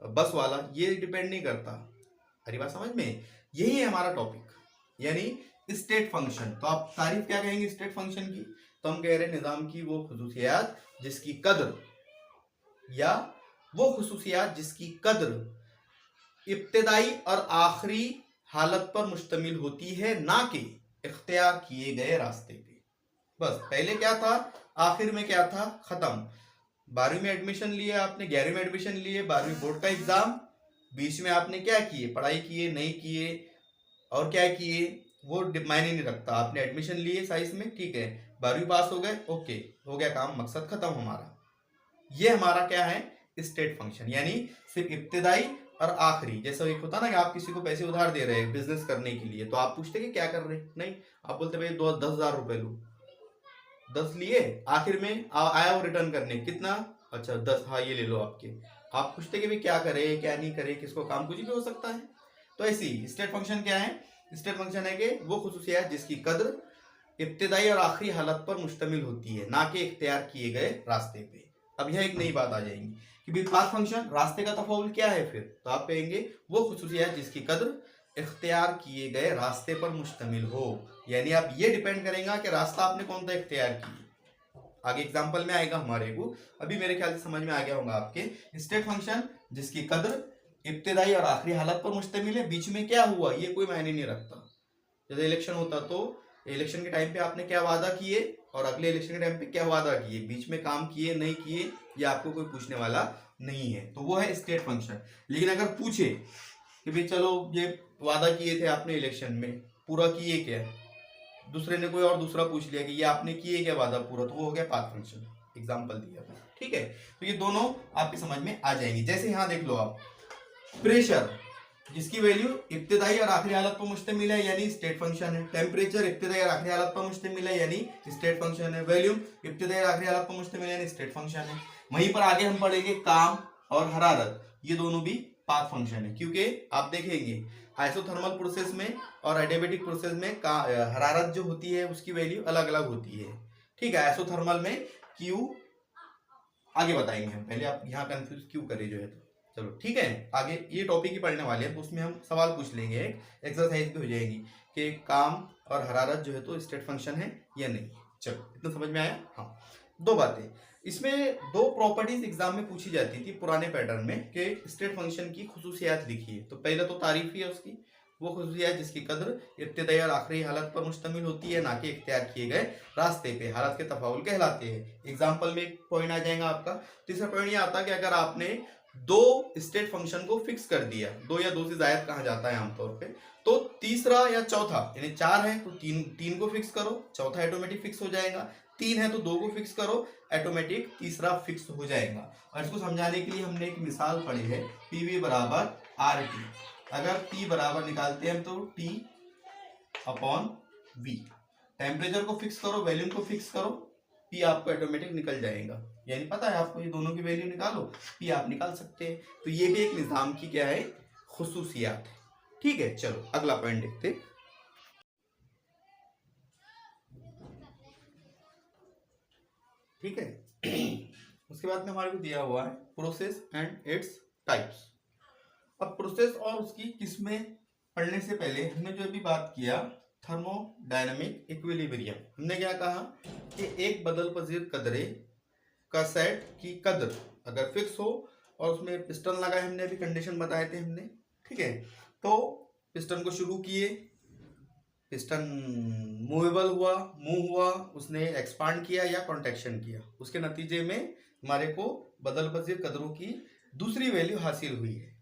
बस वाला, ये डिपेंड नहीं करता। हरी बात समझ में? यही है हमारा टॉपिक, यानी स्टेट फंक्शन। तो आप तारीफ क्या कहेंगे स्टेट फंक्शन की? तो हम कह रहे हैं निजाम की वो खुसूसियात जिसकी कद्र, या वो खुसूसियात जिसकी कद्र इब्तिदाई और आखिरी हालत पर मुश्तमिल होती है, ना कि इख्तियार किए गए रास्ते पे। बस पहले क्या था, आखिर में क्या था, खत्म। 12वीं में एडमिशन लिया आपने, 11वीं में एडमिशन लिए, 12वीं बोर्ड का एग्जाम, बीच में आपने क्या किए, पढ़ाई किए नहीं किए और क्या किए वो मायने नहीं रखता, आपने एडमिशन लिए साइंस में, ठीक है, 12वीं पास हो गए, ओके, हो गया काम, मकसद खत्म हमारा। ये हमारा क्या है, स्टेट फंक्शन, यानी सिर्फ इब्तिदाई और आखिरी। जैसा एक होता ना कि आप किसी को पैसे उधार दे रहे हैं बिजनेस करने के लिए, तो आप पूछते कि क्या कर रहे हैं, नहीं, आप बोलते भाई 10,000 रुपए लो, 10 लिए, आखिर में आया वो रिटर्न करने, कितना, अच्छा 10, हाँ ये ले लो आपके। आप पूछते कि भाई क्या करे क्या नहीं करे, किसको काम, कुछ भी हो सकता है। तो ऐसी स्टेट फंक्शन क्या है, स्टेट फंक्शन है कि वो खुसूसियात जिसकी कद्र इब्तिदाई और आखिरी हालत पर मुश्तमिल होती है, ना कि इख्तियार किए गए रास्ते पे। अब यह एक नई बात आ जाएगी कि भाई पाथ फंक्शन रास्ते का तफाउल क्या है, फिर तो आप कहेंगे वो खुसूसियात जिसकी कद्र इख्तियार किए गए रास्ते पर मुश्तमिल हो, यानी आप ये डिपेंड करेगा कि रास्ता आपने कौन सा इख्तियार किया। आगे एग्जांपल में आएगा हमारे को, अभी मेरे ख्याल से समझ में आ गया होगा आपके। स्टेट फंक्शन जिसकी कद्र इब्तिदाई और आखिरी हालत पर मुश्तमिल है, बीच में क्या हुआ ये कोई मायने नहीं रखता। जैसे इलेक्शन होता तो इलेक्शन के टाइम पे आपने क्या वादा किए और अगले इलेक्शन के टाइम पे क्या वादा किए, बीच में काम किए नहीं किए, ये आपको कोई पूछने वाला नहीं है, तो वो है स्टेट फंक्शन। लेकिन अगर पूछे कि भाई चलो ये वादा किए थे आपने इलेक्शन में, पूरा किए क्या, दूसरे ने कोई और दूसरा पूछ लिया कि ये आपने किए क्या वादा पूरा, तो वो हो गया पाथ फंक्शन, एग्जाम्पल दिया था। ठीक है, तो ये दोनों आपकी समझ में आ जाएंगी। जैसे यहाँ देख लो आप, प्रेशर जिसकी वैल्यू इब्तिदाई और आखिरी हालत पर मुश्तमिल है, यानी स्टेट फंक्शन है। टेम्परेचर इब्तिदाई और आखिरी हालत पर मुश्तमिल है, यानी स्टेट फंक्शन है। वॉल्यूम इब्तिदाई और आखिरी हालत पर मुश्तमिल है, यानी स्टेट फंक्शन है। वहीं पर आगे हम पढ़ेंगे काम और हरारत, ये दोनों भी पाथ फंक्शन है, क्योंकि आप देखेंगे आइसोथर्मल प्रोसेस में और एडियाबेटिक प्रोसेस में हरारत जो होती है उसकी वैल्यू अलग अलग होती है। ठीक है, आइसोथर्मल में क्यू आगे बताएंगे हम, पहले आप यहाँ कंफ्यूज क्यों करें जो है, तो चलो ठीक है, आगे ये टॉपिक ही पढ़ने वाले हैं, तो उसमें हम सवाल पूछ लेंगे, एक्सरसाइज भी हो जाएगी कि काम और हरारत जो है तो स्टेट फंक्शन है या नहीं। चलो इतना समझ में आया। हाँ, दो बातें इसमें, दो प्रॉपर्टीज एग्जाम में पूछी जाती थी पुराने पैटर्न में कि स्टेट फंक्शन की खुसूसियात लिखिए। तो पहले तो तारीफ ही है उसकी, वो खुसूसियात जिसकी कद्र इब्तिदाई और आखिरी हालत पर मुश्तमिल होती है, ना कि इख्तियार किए गए रास्ते पे, हालत के तफाउल कहलाते हैं। एग्जाम्पल में एक पॉइंट आ जाएगा आपका। तीसरा पॉइंट ये आता है कि अगर आपने दो स्टेट फंक्शन को फिक्स कर दिया, दो या दो से जायद कहा जाता है आमतौर पे, तो तीसरा या चौथा, यानी 4 है तो तीन को फिक्स करो, चौथा ऑटोमेटिक फिक्स हो जाएगा, तीन है तो दो को फिक्स करो, ऑटोमेटिक तीसरा फिक्स हो जाएगा। और इसको समझाने के लिए हमने एक मिसाल पढ़ी है, पीवी बराबर आर टी। अगर टी बराबर निकालते हैं तो टी अपॉन वी, टेम्परेचर को फिक्स करो, वैल्यूम को फिक्स करो, पी आपको ऑटोमेटिक निकल जाएगा। यानी पता है आपको, ये दोनों की वैल्यू निकालो, पी आप निकाल सकते हैं। तो ये भी एक निजाम की क्या है, खुसूसियात है। ठीक है, चलो अगला पॉइंट देखते हैं। ठीक है, उसके बाद में हमारे को दिया हुआ है प्रोसेस एंड इट्स टाइप्स। अब प्रोसेस और उसकी किस्में पढ़ने से पहले हमने जो अभी बात किया थर्मोडायनामिक इक्विलिब्रियम, हमने क्या कहा कि एक बदल पजीर कदरे का सेट की कदर अगर फिक्स हो और उसमें पिस्टन लगाए, हमने अभी कंडीशन बताए थे हमने। ठीक है, तो पिस्टन को शुरू किए, पिस्टन मूवेबल हुआ, मूव हुआ, उसने एक्सपांड किया या कॉन्ट्रैक्शन किया, उसके नतीजे में हमारे को बदल पजीर कदरों की दूसरी वैल्यू हासिल हुई है।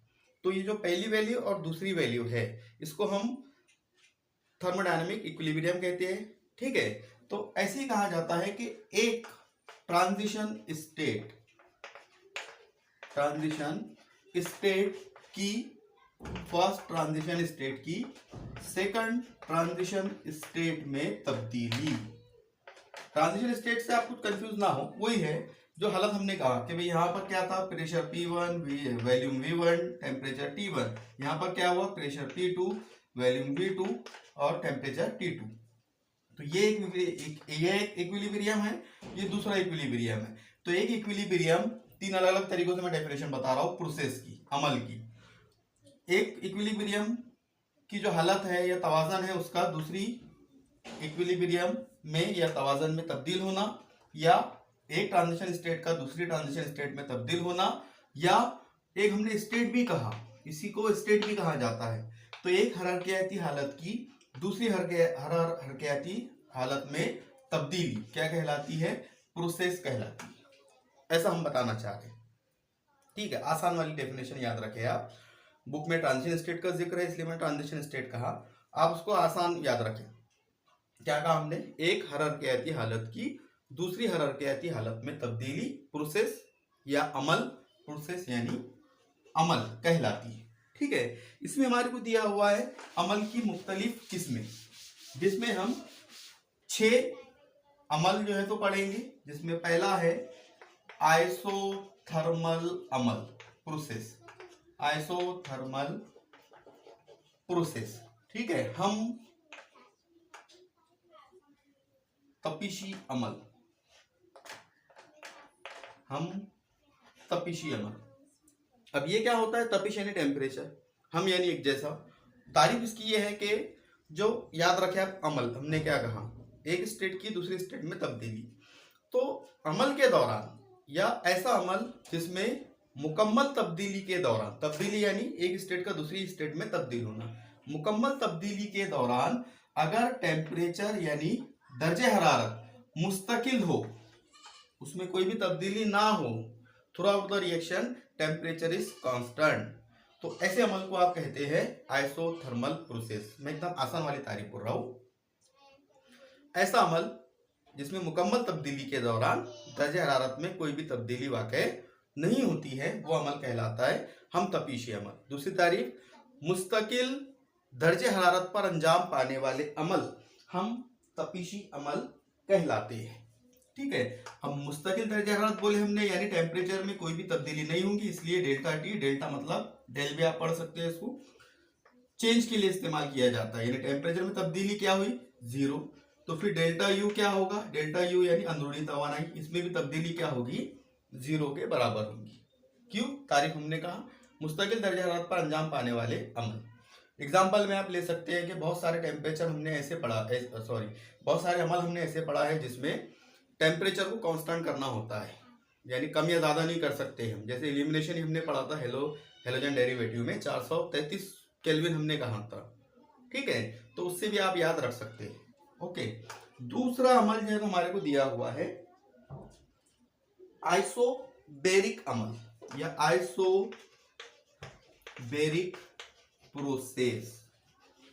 तो ये जो पहली वैल्यू और दूसरी वैल्यू है, इसको हम थर्मोडायनामिक इक्विलिब्रियम कहते हैं। ठीक है, तो ऐसे ही कहा जाता है कि एक ट्रांजिशन स्टेट की फर्स्ट ट्रांजिशन स्टेट की सेकंड ट्रांजिशन स्टेट में तब्दीली। ट्रांजिशन स्टेट से आप कुछ कंफ्यूज ना हो, वही है जो हालत हमने कहा कि भाई यहाँ पर क्या था, pressure P1, volume V1, temperature T1। यहाँ पर क्या हुआ, प्रेशर P2, वैल्यूम V2 और टेम्परेचर T2। तो ये एक इक्विलिब्रियम है, ये दूसरा इक्विलिब्रियम है। तो एक इक्विलिब्रियम, तीन अलग अलग तरीकों से मैं डेफिनेशन बता रहा हूँ प्रोसेस की, अमल की। एक इक्विलिब्रियम की जो हालत है या तवाजन है, उसका दूसरी इक्विलिब्रियम में या तवाजन में तब्दील होना, या एक ट्रांजिशन स्टेट का दूसरी ट्रांजिशन स्टेट में तब्दील होना, या एक हमने स्टेट भी कहा, इसी को स्टेट भी कहा जाता है। तो एक हरारकियाती हालत की दूसरी हरारकियाती हालत में तब्दीली क्या कहलाती है, प्रोसेस कहलाती है। ऐसा हम बताना चाह रहे हैं। ठीक है, आसान वाली डेफिनेशन याद रखें आप, बुक में ट्रांजिशन स्टेट का जिक्र है इसलिए मैंने ट्रांजिशन स्टेट कहा, आप उसको आसान याद रखें। क्या कहा हमने, एक हरारकियाती हालत की दूसरी हरारकियाती हालत में तब्दीली प्रोसेस या अमल, प्रोसेस यानी अमल कहलाती है। ठीक है, इसमें हमारे को दिया हुआ है अमल की मुख्तलिफ किस्में, जिसमें हम 6 अमल जो है तो पढ़ेंगे, जिसमें पहला है आइसोथर्मल अमल प्रोसेस, आइसोथर्मल प्रोसेस। ठीक है, हम तपिशी अमल, अब ये क्या होता है, तपिश यानी टेम्परेचर, हम यानी एक जैसा। तारीफ इसकी ये है कि जो याद रखे आप, अमल हमने क्या कहा, एक स्टेट की दूसरी स्टेट में तब्दीली। तो अमल के दौरान या ऐसा अमल जिसमें मुकम्मल तब्दीली के दौरान, तब्दीली यानी एक स्टेट का दूसरी स्टेट में तब्दील होना, मुकम्मल तब्दीली के दौरान अगर टेम्परेचर यानी दर्जे हरारत मुस्तकिल हो, उसमें कोई भी तब्दीली ना हो, through out the reaction temperature is constant, तो ऐसे अमल को आप कहते हैं आइसोथर्मल प्रोसेस। मैं एकदम आसान वाली तारीफ कर रहा हूं। ऐसा अमल जिसमें मुकम्मल तब्दीली के दौरान दर्जे हरारत में कोई भी तब्दीली वाक़ई नहीं होती है, वो अमल कहलाता है हम तपीशी अमल। दूसरी तारीफ, मुस्तकिल दर्जे हरारत पर अंजाम पाने वाले अमल हम तपीशी अमल कहलाते हैं। ठीक है, हम मुस्तकिल दर्जे हरारत बोले हमने, यानी टेम्परेचर में कोई भी तब्दीली नहीं होगी, इसलिए डेल्टा टी, डेल्टा मतलब डेल भी आप पढ़ सकते हैं, इसको चेंज के लिए इस्तेमाल किया जाता है। यानी टेम्परेचर में तब्दीली क्या हुई, 0, तो फिर डेल्टा यू क्या होगा, डेल्टा यू यानी अंदरूनी तवानाई, इसमें भी तब्दीली क्या होगी, 0 के बराबर होगी। क्यों, तारीफ हमने कहा मुस्तकिल दर्जे हरारत पर अंजाम पाने वाले अमल। एग्जाम्पल में आप ले सकते हैं कि बहुत सारे टेम्परेचर हमने ऐसे पढ़ा, बहुत सारे अमल हमने ऐसे पढ़ा है जिसमें टेम्परेचर को कांस्टेंट करना होता है, यानी कम या ज़्यादा नहीं कर सकते हम। जैसे एलिमिनेशन हमने पढ़ा था हेलोजन डेरिवेटिव में 433 केल्विन हमने कहा था। ठीक है, तो उससे भी आप याद रख सकते हैं। ओके, दूसरा अमल जो है हमारे को दिया हुआ है आइसोबेरिक अमल या आइसोबेरिक प्रोसेस,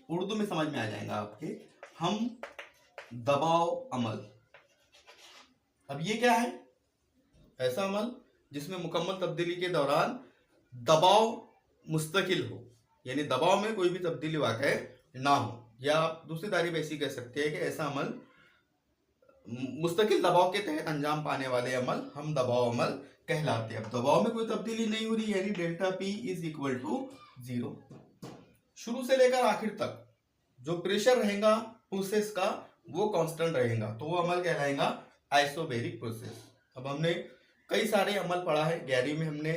उर्दू में समझ में आ जाएगा आपके, हम दबाव अमल, अब ये क्या है? ऐसा अमल जिसमें मुकम्मल तब्दीली के दौरान दबाव मुस्तकिल हो, यानी दबाव में कोई भी तब्दीली वाक़ई ना हो, या आप दूसरी तारीफ ऐसी कह सकते हैं कि ऐसा अमल मुस्तकिल दबाव के तहत अंजाम पाने वाले अमल हम दबाव अमल कहलाते हैं। अब दबाव में कोई तब्दीली नहीं हो रही, यानी delta P is equal to 0। शुरू से लेकर आखिर तक जो प्रेशर रहेगा प्रोसेस का वो कांस्टेंट रहेगा, तो वो अमल कहलाएगा आइसोबैरिक प्रोसेस। अब हमने कई सारे अमल पढ़ा है, 11वीं में हमने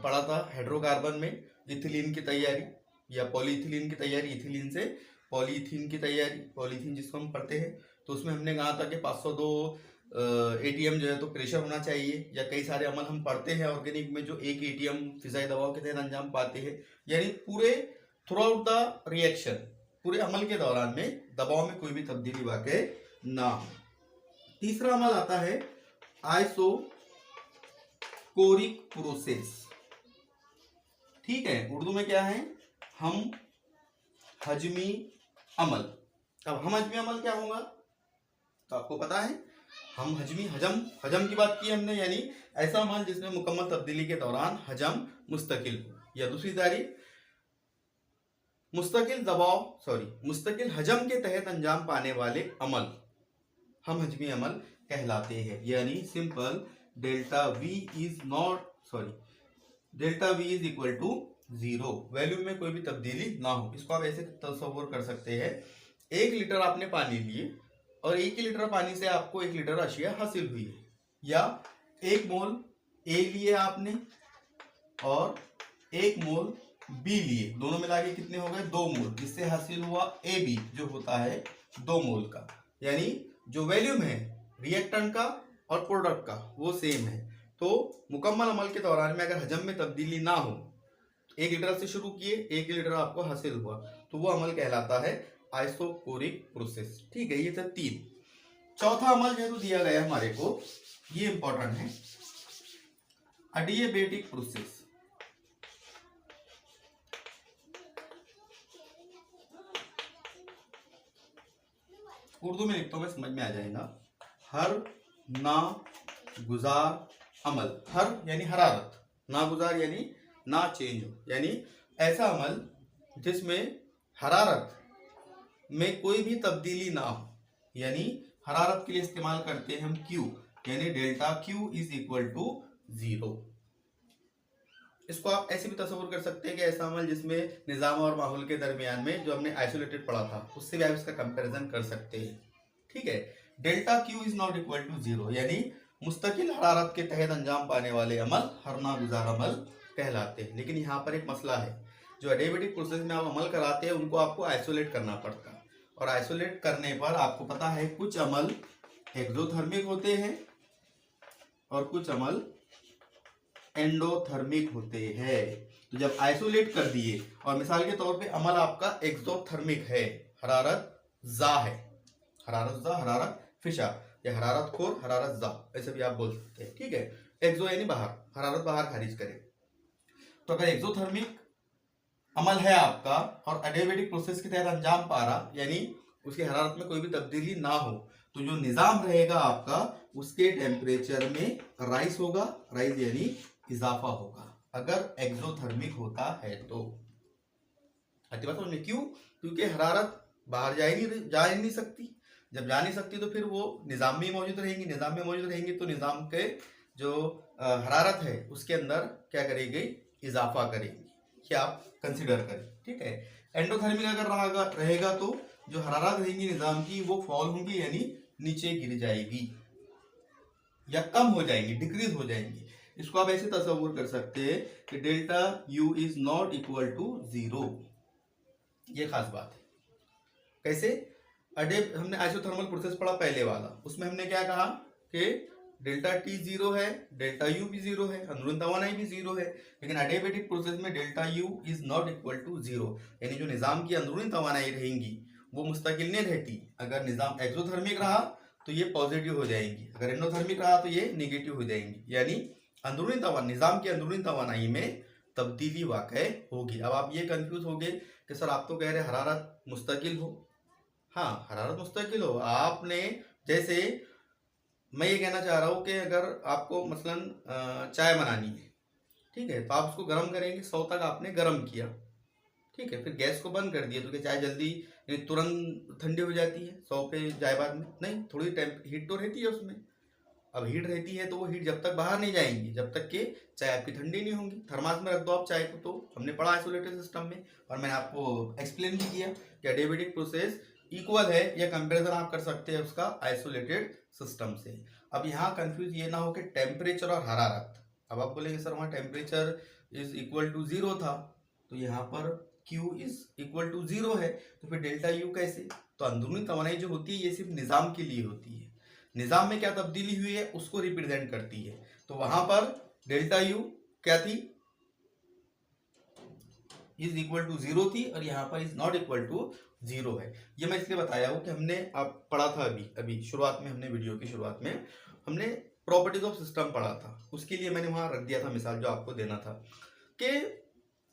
पढ़ा था हाइड्रोकार्बन में इथिलीन की तैयारी या पॉलीइथिलीन की तैयारी, इथिलीन से पॉलीइथीन की तैयारी, पॉलीथीन जिसको हम पढ़ते हैं, तो उसमें हमने कहा था कि 502 एटीएम जो है तो प्रेशर होना चाहिए। या कई सारे अमल हम पढ़ते हैं ऑर्गेनिक में जो 1 एटीएम फिजाई दबाव के तहत अंजाम पाते हैं, यानी पूरे थ्रू आउट द रिएक्शन, पूरे अमल के दौरान में दबाव में कोई भी तब्दीली वाक़ई ना हो। तीसरा अमल आता है आइसोकोरिक प्रोसेस। ठीक है, उर्दू में क्या है? हम हजमी अमल। अब हम हजमी अमल क्या होगा तो आपको पता है, हम हजमी हजम की बात की हमने, यानी ऐसा अमल जिसमें मुकम्मल तब्दीली के दौरान हजम मुस्तकिल हो, या दूसरी तारीफ मुस्तकिल हजम के तहत अंजाम पाने वाले अमल हम हजमी अमल कहलाते हैं। यानी simple delta V is equal to 0, value में कोई भी तब्दीली ना हो। इसको आप ऐसे तस्वुर कर सकते हैं, 1 लीटर आपने पानी लिए और 1 लीटर पानी से आपको 1 लीटर अशिया हासिल हुई है, या 1 मोल ए लिए आपने और 1 मोल बी लिए, दोनों मिला के कितने हो गए? 2 मोल, जिससे हासिल हुआ ए बी जो होता है 2 मोल का। यानी जो वैल्यूम है रिएक्टेंट का और प्रोडक्ट का वो सेम है। तो मुकम्मल अमल के दौरान में अगर हजम में तब्दीली ना हो, 1 लीटर से शुरू किए, 1 लीटर आपको हासिल हुआ, तो वो अमल कहलाता है आइसोकोरिक प्रोसेस। ठीक है, ये था 3। चौथा अमल जो तो दिया गया हमारे को, ये इंपॉर्टेंट है, अडियाबेटिक प्रोसेस। उर्दू में लिखता हूं मैं, समझ में आ जाएगा। हर ना गुजार अमल, हर यानी हरारत, ना गुजार यानी ना चेंज हो, यानी ऐसा अमल जिसमें हरारत में कोई भी तब्दीली ना हो, यानी हरारत के लिए इस्तेमाल करते हैं हम Q, यानी delta Q is equal to 0। इसको आप ऐसे भी तस्वीर कर सकते हैं कि ऐसा अमल जिसमें निज़ाम और माहौल के दरमियान में जो हमने आइसोलेटेड पढ़ा था उससे भी आप इसका कंपैरिजन कर सकते हैं। ठीक है, delta Q is not equal to 0, यानी मुस्तकिल हरारत के तहत अंजाम पाने वाले अमल हरना गुजार अमल कहलाते हैं। लेकिन यहाँ पर एक मसला है, जो एडियाबेटिक प्रोसेस में आप अमल कराते हैं उनको आपको आइसोलेट करना पड़ता है, और आइसोलेट करने पर आपको पता है कुछ अमल एक्सोथर्मिक होते हैं और कुछ अमल एंडोथर्मिक होते हैं। तो जब आइसोलेट कर दिए, और मिसाल के तौर पे अमल आपका एक्सोथर्मिक है, हरारत जा है, हरारत फिशा, या हरारत खोर, हरारत जा, ऐसे भी आप बोल सकते हैं। ठीक है, एक्सो यानी बाहर, हरारत बाहर खारिज करे। तो अगर एक्सोथर्मिक अमल है आपका और एडियाबेटिक प्रोसेस के तहत अंजाम पा रहा, यानी उसकी हरारत में कोई भी तब्दीली ना हो, तो जो निज़ाम रहेगा आपका उसके टेम्परेचर में राइज होगा, राइज यानी इजाफा होगा, अगर एक्सोथर्मिक होता है तो। अच्छी बात समझ में? क्यों? क्योंकि हरारत बाहर जा ही नहीं सकती, जब जा नहीं सकती तो फिर वो निज़ाम में मौजूद रहेंगी, निज़ाम में मौजूद रहेंगी तो निज़ाम के जो हरारत है उसके अंदर क्या करेगी? इजाफा करेगी। क्या आप कंसिडर करें। ठीक है, एंडोथर्मिक अगर रहेगा तो जो हरारत रहेंगी निज़ाम की वो फॉल होंगी, यानी नीचे गिर जाएगी या कम हो जाएंगी, डिक्रीज हो जाएंगी। इसको आप ऐसे तस्वुर कर सकते हैं कि delta U is not equal to 0। ये खास बात है। कैसे? हमने आइसोथर्मल प्रोसेस पढ़ा पहले वाला, उसमें हमने क्या कहा कि डेल्टा T 0 है, डेल्टा U भी 0 है, अंदरूनी तवानाई भी 0 है। लेकिन एडियाबेटिक प्रोसेस में delta U is not equal to 0, यानी जो निज़ाम की अंदरूनी तवानाई रहेंगी वो मुस्तकिल नहीं रहती। अगर निज़ाम एक्सोथर्मिक रहा तो ये पॉजिटिव हो जाएंगी, अगर एंडोथर्मिक रहा तो ये नेगेटिव हो जाएंगी, यानी निज़ाम की अंदरूनी तवानाई में तब्दीली वाक़ई होगी। अब आप ये कंफ्यूज हो गए कि सर आप तो कह रहे हरारत मुस्तकिल हो। हाँ, हरारत मुस्तकिल हो, आपने जैसे मैं ये कहना चाह रहा हूँ कि अगर आपको मसलन चाय बनानी है, ठीक है, तो आप उसको गर्म करेंगे, 100 तक आपने गर्म किया, ठीक है, फिर गैस को बंद कर दिया, तो क्या चाय जल्दी तुरंत ठंडी हो जाती है 100 पे चाय बाद में? नहीं, थोड़ी हीट तो रहती है उसमें। अब हीट रहती है तो वो हीट जब तक बाहर नहीं जाएंगी, जब तक कि चाय आपकी ठंडी नहीं होगी। थर्मास में रख दो आप चाय को, तो हमने पढ़ा आइसोलेटेड सिस्टम में, और मैंने आपको एक्सप्लेन भी किया कि एडियाबेटिक प्रोसेस इक्वल है, या कंपेरिजन आप कर सकते हैं उसका आइसोलेटेड सिस्टम से। अब यहाँ कंफ्यूज ये ना हो कि टेम्परेचर और हरारत। अब आप बोलेंगे सर वहाँ टेम्परेचर इज इक्वल टू 0 था, तो यहाँ पर Q इज इक्वल टू 0 है, तो फिर डेल्टा U कैसे? तो अंदरूनी तवानाई जो होती है ये सिर्फ निज़ाम के लिए होती है, निज़ाम में क्या तब्दीली हुई है उसको रिप्रेजेंट करती है। तो वहां पर डेल्टा U क्या थी? इज इक्वल टू 0 थी, और यहाँ पर इज नॉट इक्वल टू 0 है। ये मैं इसलिए बताया हूँ कि हमने अब पढ़ा था, अभी अभी शुरुआत में हमने, वीडियो की शुरुआत में हमने प्रॉपर्टीज ऑफ सिस्टम पढ़ा था, उसके लिए मैंने वहां रख दिया था मिसाल जो आपको देना था कि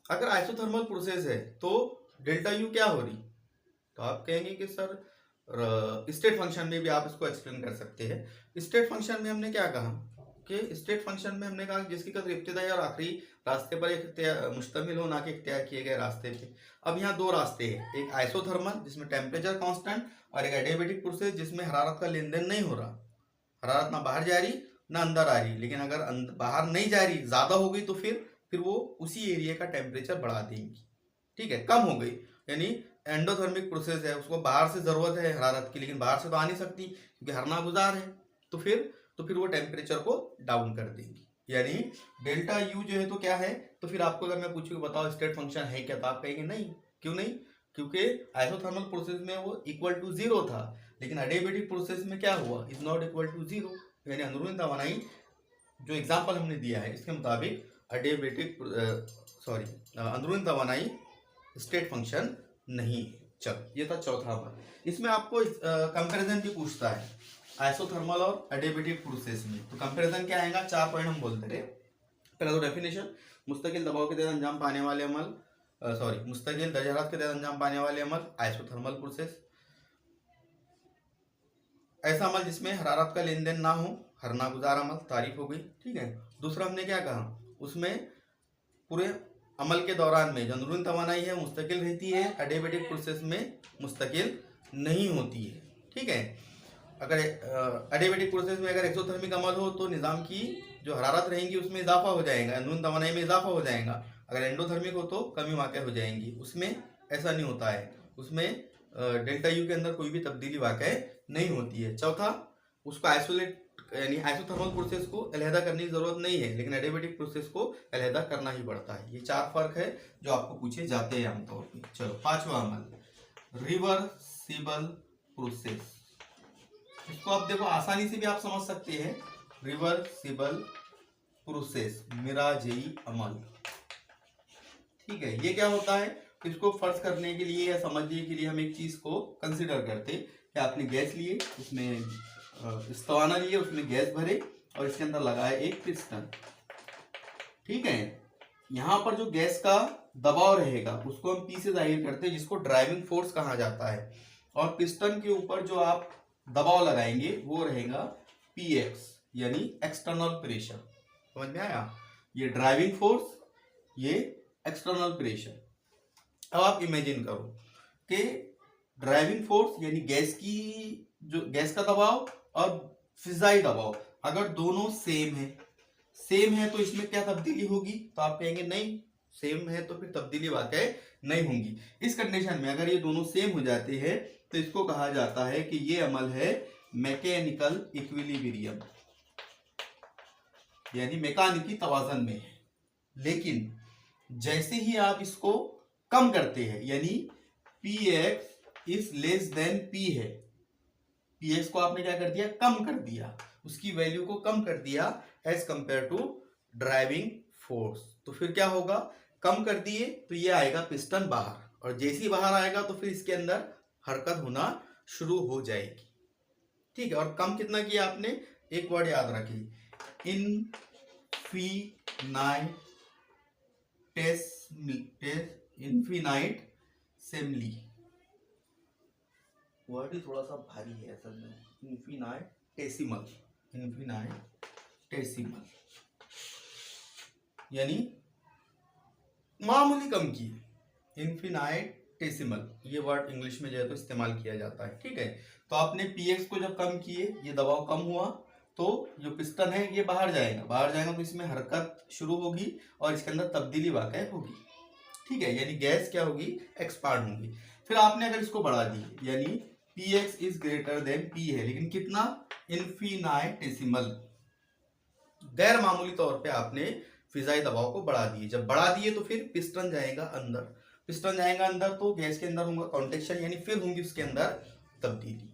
अगर आइसोथर्मल प्रोसेस है तो डेल्टा U क्या हो रही? तो आप कहेंगे कि सर स्टेट फंक्शन में भी आप इसको एक्सप्लेन कर सकते हैं। स्टेट फंक्शन में हमने क्या कहा कि स्टेट फंक्शन में हमने कहा जिसकी कदर इब्तिदाई और आखिरी रास्ते पर एक मुश्तमिल हो, ना कि इख्तियार किए गए रास्ते पे। अब यहाँ दो रास्ते हैं, एक आइसोथर्मल जिसमें टेम्परेचर कांस्टेंट, और एक एडियाबेटिक प्रोसेस जिसमें हरारत का लेन देन नहीं हो रहा, हरारत ना बाहर जा रही ना अंदर आ रही। लेकिन अगर बाहर नहीं जा रही, ज्यादा हो गई, तो फिर वो उसी एरिया का टेम्परेचर बढ़ा देंगी, ठीक है। कम हो गई यानी एंडोथर्मिक प्रोसेस है, उसको बाहर से जरूरत है हरारत की, लेकिन बाहर से तो आ नहीं सकती क्योंकि हरना गुजार है, तो फिर वो टेम्परेचर को डाउन कर देंगी। यानी डेल्टा U जो है तो क्या है? तो फिर आपको अगर मैं पूछूं बताओ स्टेट फंक्शन है क्या, तो आप कहेंगे नहीं। क्यों नहीं? क्योंकि आइसोथर्मल प्रोसेस में वो इक्वल टू 0 था, लेकिन एडियाबेटिक प्रोसेस में क्या हुआ? Is not equal to 0। यानी अंदरूनी तवानाई जो एग्जाम्पल हमने दिया है इसके मुताबिक एडियाबेटिक अंदरूनी तवानाई स्टेट फंक्शन नहीं है। चलो, ये था चौथा बार। इसमें आपको कंपैरिजन भी पूछता है आइसोथर्मल और एडियाबेटिक प्रोसेस में। तो कंपैरिजन क्या आएगा? 4 पॉइंट हम बोलते रहे। पहला तो डेफिनेशन, मुस्तकिल दबाव के तहत अंजाम पाने वाले अमल, मुस्तकिल दर्जा हरारत के तहत अंजाम पाने वाले अमल आइसोथर्मल प्रोसेस। ऐसा अमल जिसमें हरारत का लेन देन ना हो, हरना गुजार अमल, तारीफ हो गई, ठीक है। दूसरा हमने क्या कहा, उसमें पूरे अमल के दौरान में जो अंदरूनी तवानाई है मुस्तकिल रहती है, एडियाबेटिक प्रोसेस में मुस्तकिल नहीं होती है, ठीक है। अगर एडियाबेटिक प्रोसेस में अगर एक्सोथर्मिक अमल हो तो निज़ाम की जो हरारत रहेंगी उसमें इजाफा हो जाएगा, अंदरूनी तवानाई में इजाफा हो जाएगा। अगर एंडोथर्मिक हो तो कमी वाक़ हो जाएंगी। उसमें ऐसा नहीं होता है, उसमें डेल्टा U के अंदर कोई भी तब्दीली वाक़ नहीं होती है। चौथा, उसको आइसोलेट यानी आइसोथर्मल प्रोसेस को अलहदा करने की जरूरत नहीं है, लेकिन एडियाबेटिक प्रोसेस को अलहदा करना ही पड़ता है। ये 4 फर्क है जो आपको पूछे जाते हैं आमतौर पर। चलो, पांचवा अमल रिवर्सिबल प्रोसेस। इसको आप देखो आसानी से भी आप समझ सकते हैं, रिवर्सिबल प्रोसेस, मिराजेई अमल, ठीक है। ये क्या होता है? इसको फर्ज करने के लिए या समझने के लिए हम एक चीज को कंसिडर करते हैं कि आपने गैस लिए, उसमें स्तवाना लिए, उसमें गैस भरे और इसके अंदर लगाए एक पिस्टन, ठीक है। यहाँ पर जो गैस का दबाव रहेगा उसको हम P से जाहिर करते हैं, जिसको ड्राइविंग फोर्स कहा जाता है, और पिस्टन के ऊपर जो आप दबाव लगाएंगे वो रहेगा Px, यानी एक्सटर्नल प्रेशर। समझ में आया? ये ड्राइविंग फोर्स, ये एक्सटर्नल प्रेशर। अब आप इमेजिन करो कि ड्राइविंग फोर्स यानी गैस का दबाव और फिजाई दबाव अगर दोनों सेम है तो इसमें क्या तब्दीली होगी? तो आप कहेंगे नहीं, सेम है तो फिर तब्दीली वाकई नहीं होगी। इस कंडीशन में अगर ये दोनों सेम हो जाते हैं तो इसको कहा जाता है कि ये अमल है मैकेनिकल इक्विलिब्रियम, यानी मैकेनिकी तवाज़न में है। लेकिन जैसे ही आप इसको कम करते हैं, यानी Px is less than P है, Px को आपने क्या कर दिया? कम कर दिया, उसकी वैल्यू को कम कर दिया as compare to driving force. तो फिर क्या होगा? कम कर दिए तो ये आएगा पिस्टन बाहर, और जैसे ही बाहर आएगा तो फिर इसके अंदर हरकत होना शुरू हो जाएगी, ठीक है। और कम कितना किया आपने? एक वर्ड याद रखिए, इनफिनाइटेसिमली। वर्ड ही थोड़ा सा भारी है असल में, इनफिनाइटेसिमल इन्फिनाइटेसिमल, यानी मामूली कम किए, इन्फिनाइटेसिमल ये वर्ड इंग्लिश में जो है तो इस्तेमाल किया जाता है, ठीक है। तो आपने पीएक्स को जब कम किए, ये दबाव कम हुआ, तो जो पिस्टन है ये बाहर जाएगा तो इसमें हरकत शुरू होगी और इसके अंदर तब्दीली वाक़ होगी, ठीक है, यानी गैस क्या होगी, एक्सपांड होगी। फिर आपने अगर इसको बढ़ा दी, यानी px is greater than P है, लेकिन कितना, इन्फिनाइटेसिमल, गैर मामूली तौर पे आपने फिजाई दबाव को बढ़ा दिए। जब बढ़ा दिए तो फिर पिस्टन जाएगा अंदर, तो गैस के अंदर होगा कॉन्ट्रैक्शन, यानी फिर होंगी उसके अंदर तब्दीली।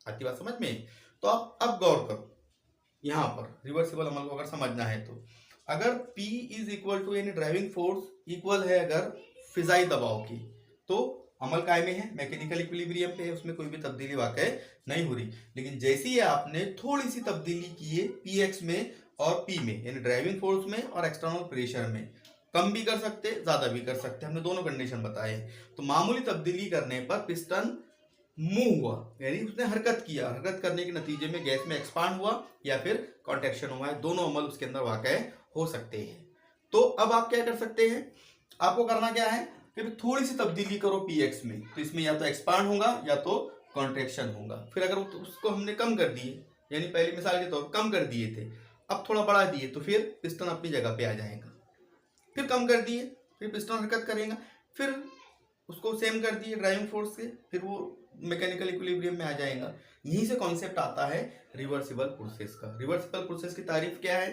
आती बात समझ में? तो आप अब गौर करो, यहाँ पर रिवर्सिबल अमल को अगर समझना है तो अगर P इज इक्वल टू, यानी ड्राइविंग फोर्स इक्वल है अगर फिजाई दबाव की, तो अमल कायमे है, मैकेनिकल इक्विलिब्रियम पे है, उसमें कोई भी तब्दीली वाक़ई नहीं हो रही। लेकिन जैसे ही आपने थोड़ी सी तब्दीली की है पीएक्स में और P में, यानी ड्राइविंग फोर्स में और एक्सटर्नल प्रेशर में, कम भी कर सकते ज़्यादा भी कर सकते, हमने दोनों कंडीशन बताए हैं। तो मामूली तब्दीली करने पर पिस्टन मूव हुआ, यानी उसने हरकत किया, हरकत करने के नतीजे में गैस में एक्सपांड हुआ या फिर कॉन्ट्रैक्शन हुआ है, दोनों अमल उसके अंदर वाक़ई हो सकते हैं। तो अब आप क्या कर सकते हैं, आपको करना क्या है कि थोड़ी सी तब्दीली करो पीएक्स में, तो इसमें या तो एक्सपांड होगा या तो कॉन्ट्रैक्शन होगा। फिर अगर उसको हमने कम कर दिए, यानी पहली मिसाल के तौर पर कम कर दिए थे, अब थोड़ा बढ़ा दिए, तो फिर पिस्टन अपनी जगह पे आ जाएगा। फिर कम कर दिए, फिर पिस्टन हरकत करेगा, फिर उसको सेम कर दिए ड्राइविंग फोर्स से, फिर वो मैकेनिकल इक्विलिब्रियम में आ जाएगा। यहीं से कॉन्सेप्ट आता है रिवर्सिबल प्रोसेस का। रिवर्सिबल प्रोसेस की तारीफ क्या है?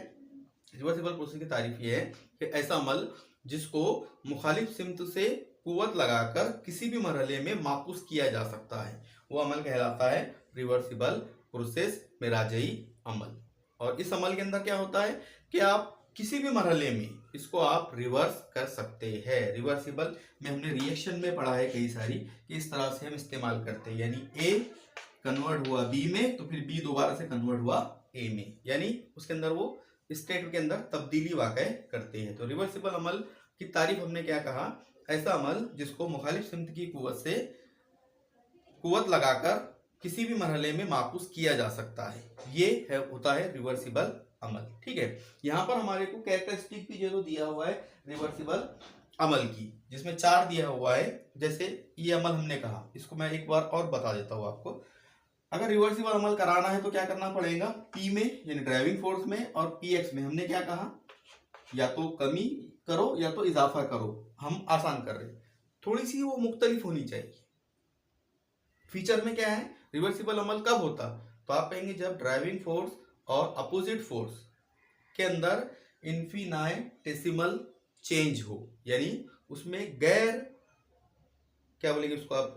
रिवर्सिबल प्रोसेस की तारीफ ये है कि ऐसा अमल जिसको मुखालिफ सिमत से कुव्वत लगाकर किसी भी मरहले में माकूस किया जा सकता है, वो अमल कहलाता है रिवर्सिबल प्रोसेस, मेराजई अमल। और इस अमल के अंदर क्या होता है कि आप किसी भी मरहले में इसको आप रिवर्स कर सकते हैं। रिवर्सिबल में हमने रिएक्शन में पढ़ा है कई सारी कि इस तरह से हम इस्तेमाल करते हैं, यानी ए कन्वर्ट हुआ बी में, तो फिर बी दोबारा से कन्वर्ट हुआ ए में, यानी उसके अंदर वो स्टेट के अंदर तब्दीली वाक़ई करते हैं। तो रिवर्सिबल अमल की तारीफ हमने क्या कहा, ऐसा अमल जिसको मुखालिफ सिमत की कुव्वत लगाकर किसी भी मरहले में माकूस किया जा सकता है, ये है होता है रिवर्सिबल अमल, ठीक है। यहाँ पर हमारे को कैरेक्टरिस्टिक भी जो दिया हुआ है रिवर्सिबल अमल की, जिसमें 4 दिया हुआ है। जैसे ये अमल हमने कहा, इसको मैं एक बार और बता देता हूँ आपको। अगर रिवर्सिबल अमल कराना है तो क्या करना पड़ेगा, P में यानी ड्राइविंग फोर्स में और PX में हमने क्या कहा, या तो कमी करो या तो इजाफा करो, हम आसान कर रहे हैं, थोड़ी सी वो मुख्तलिफ होनी चाहिए। फीचर में क्या है, रिवर्सिबल अमल कब होता, तो आप कहेंगे जब ड्राइविंग फोर्स और अपोजिट फोर्स के अंदर इन्फिनाइटेसिमल चेंज हो, यानी उसमें गैर, क्या बोलेंगे उसको आप,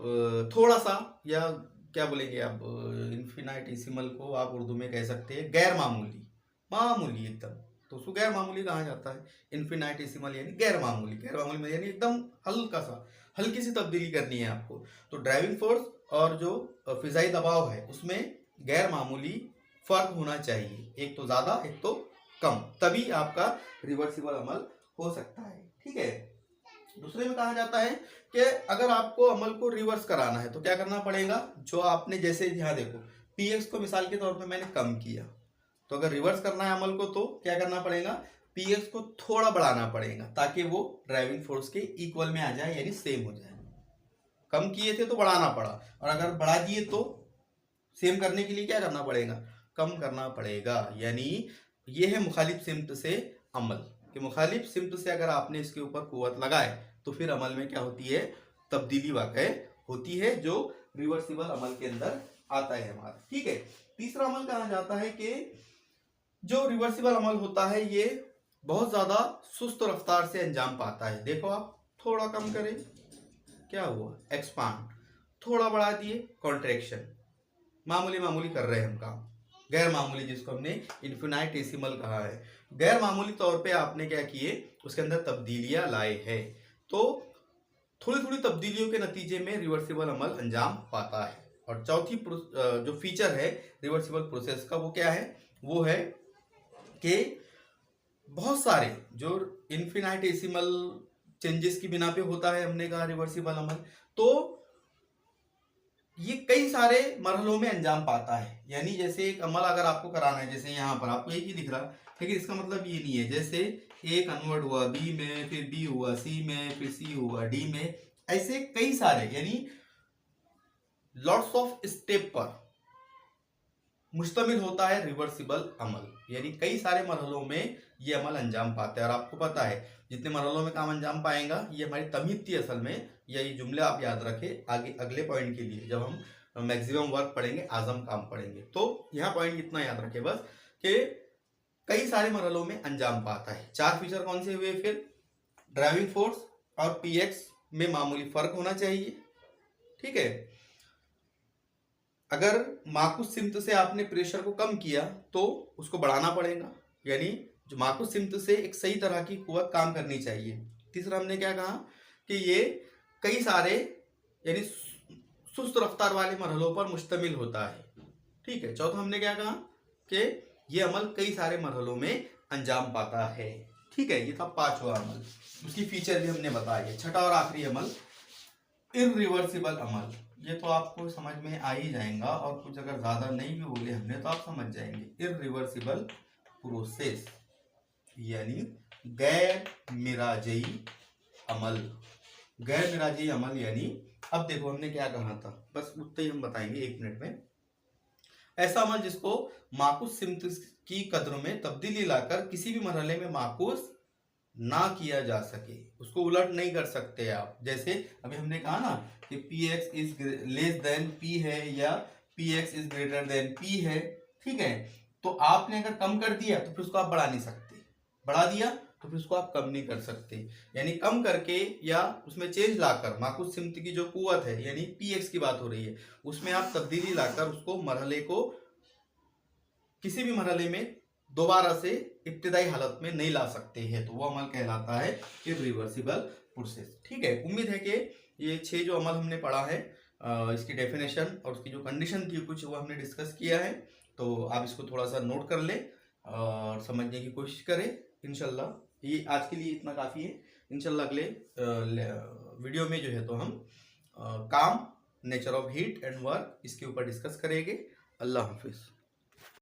थोड़ा सा, या क्या बोलेंगे आप, इन्फिनाइटेसिमल को आप उर्दू में कह सकते हैं गैर मामूली, मामूली एकदम। तो उसको गैर मामूली कहा जाता है, इन्फिनाइटेसिमल यानी गैर मामूली में यानी एकदम हल्का सा, हल्की सी तब्दीली करनी है आपको। तो ड्राइविंग फोर्स और जो फिजाई दबाव है उसमें गैर मामूली फर्क होना चाहिए, एक तो ज्यादा एक तो कम, तभी आपका रिवर्सिबल अमल हो सकता है, ठीक है। दूसरे में कहा जाता है कि अगर आपको अमल को रिवर्स कराना है तो क्या करना पड़ेगा, जो आपने जैसे यहाँ देखो पीएक्स को मिसाल के तौर पे मैंने कम किया, तो अगर रिवर्स करना है अमल को तो क्या करना पड़ेगा, पीएक्स को थोड़ा बढ़ाना पड़ेगा ताकि वो ड्राइविंग फोर्स के इक्वल में आ जाए, यानी सेम हो जाए। कम किए थे तो बढ़ाना पड़ा, और अगर बढ़ा दिए तो सेम करने के लिए क्या करना पड़ेगा, कम करना पड़ेगा। यानी ये है मुखालिफ सिमत से अमल, कि मुखालिफ सिमत से अगर आपने इसके ऊपर कुव्वत लगाए तो फिर अमल में क्या होती है, तब्दीली वाक़ई होती है, जो रिवर्सिबल अमल के अंदर आता है हमारा, ठीक है। तीसरा अमल कहा जाता है कि जो रिवर्सिबल अमल होता है ये बहुत ज्यादा सुस्त रफ्तार से अंजाम पाता है। देखो आप थोड़ा कम करें, क्या हुआ, एक्सपांड, थोड़ा बढ़ा दिए, कॉन्ट्रैक्शन, मामूली मामूली कर रहे हैं हम काम। गैर मामूली जिसको हमने इन्फिनाइटेसिमल कहा है, गैर मामूली तौर पे आपने क्या किए, उसके अंदर तब्दीलियां लाए हैं, तो थोड़ी थोड़ी तब्दीलियों के नतीजे में रिवर्सिबल अमल अंजाम पाता है। और चौथी जो फीचर है रिवर्सिबल प्रोसेस का वो क्या है, वो है कि बहुत सारे जो इन्फिनाइटेसिमल चेंजेस की बिना पे होता है, हमने कहा रिवर्सिबल अमल, तो ये कई सारे मरहलों में अंजाम पाता है। यानी जैसे एक अमल अगर आपको कराना है, जैसे यहाँ पर आपको एक ही दिख रहा, लेकिन इसका मतलब ये नहीं है जैसे ए कन्वर्ट हुआ बी में, फिर बी हुआ सी में, फिर सी हुआ डी में, ऐसे कई सारे, यानी लॉट्स ऑफ स्टेप पर मुश्तमिल होता है रिवर्सिबल अमल। यानी कई सारे मरहलों में ये अमल अंजाम पाता है। और आपको पता है जितने मरहलों में काम अंजाम पाएगा, ये हमारी तमीज़ थी असल में, या ये जुमले आप याद रखें आगे अगले पॉइंट के लिए जब हम मैक्सिमम वर्क पढ़ेंगे, आजम काम पढ़ेंगे। तो यहाँ पॉइंट इतना याद रखें बस कि कई सारे मरहलों में अंजाम पाता है। 4 फीचर कौन से हुए फिर? ड्राइविंग फोर्स और पीएक्स में मामूली फर्क होना चाहिए, ठीक है। अगर माकुस सिमत से आपने प्रेशर को कम किया तो उसको बढ़ाना पड़ेगा, यानी जो माकुस सिमत से एक सही तरह की कुव्वत काम करनी चाहिए। तीसरा हमने क्या कहा कि ये कई सारे यानी सुस्त रफ्तार वाले मरहलों पर मुश्तमिल होता है, ठीक है। चौथा हमने क्या कहा कि ये अमल कई सारे मरहलों में अंजाम पाता है, ठीक है। ये था 5वां अमल, उसकी फीचर भी हमने बताई। छठा और आखिरी अमल इररिवर्सिबल अमल। ये तो आपको समझ में आ ही जाएगा, और कुछ अगर ज्यादा नहीं भी बोले हमने तो आप समझ जाएंगे। इररिवर्सिबल प्रोसेस यानी गैर मिराजई अमल। गैर मिराजई अमल यानी, अब देखो हमने क्या कहा था, बस उतना ही हम बताएंगे 1 मिनट में। ऐसा अमल जिसको माकुस सिमत की कद्र में तब्दीली लाकर किसी भी मरहले में माकुस ना किया जा सके, उसको उलट नहीं कर सकते आप। जैसे अभी हमने कहा ना कि px is less than p है या px is greater than p है, ठीक है। तो आपने अगर कम कर दिया तो फिर उसको आप बढ़ा नहीं सकते, बढ़ा दिया तो फिर उसको आप कम नहीं कर सकते। यानी कम करके या उसमें चेंज लाकर माकुस सिमत की जो कुव्वत है, यानी px की बात हो रही है, उसमें आप तब्दीली लाकर उसको मरहले को किसी भी मरहले में दोबारा से इब्तिदाई हालत में नहीं ला सकते हैं, तो वो अमल कहलाता है इररिवर्सिबल प्रोसेस, ठीक है। उम्मीद है कि ये 6 जो अमल हमने पढ़ा है, इसकी डेफिनेशन और उसकी जो कंडीशन थी कुछ, वो हमने डिस्कस किया है। तो आप इसको थोड़ा सा नोट कर लें और समझने की कोशिश करें। इंशाल्लाह ये आज के लिए इतना काफ़ी है। इंशाल्लाह अगले वीडियो में जो है तो हम काम, nature of heat and work, इसके ऊपर डिस्कस करेंगे। अल्लाह हाफिज़।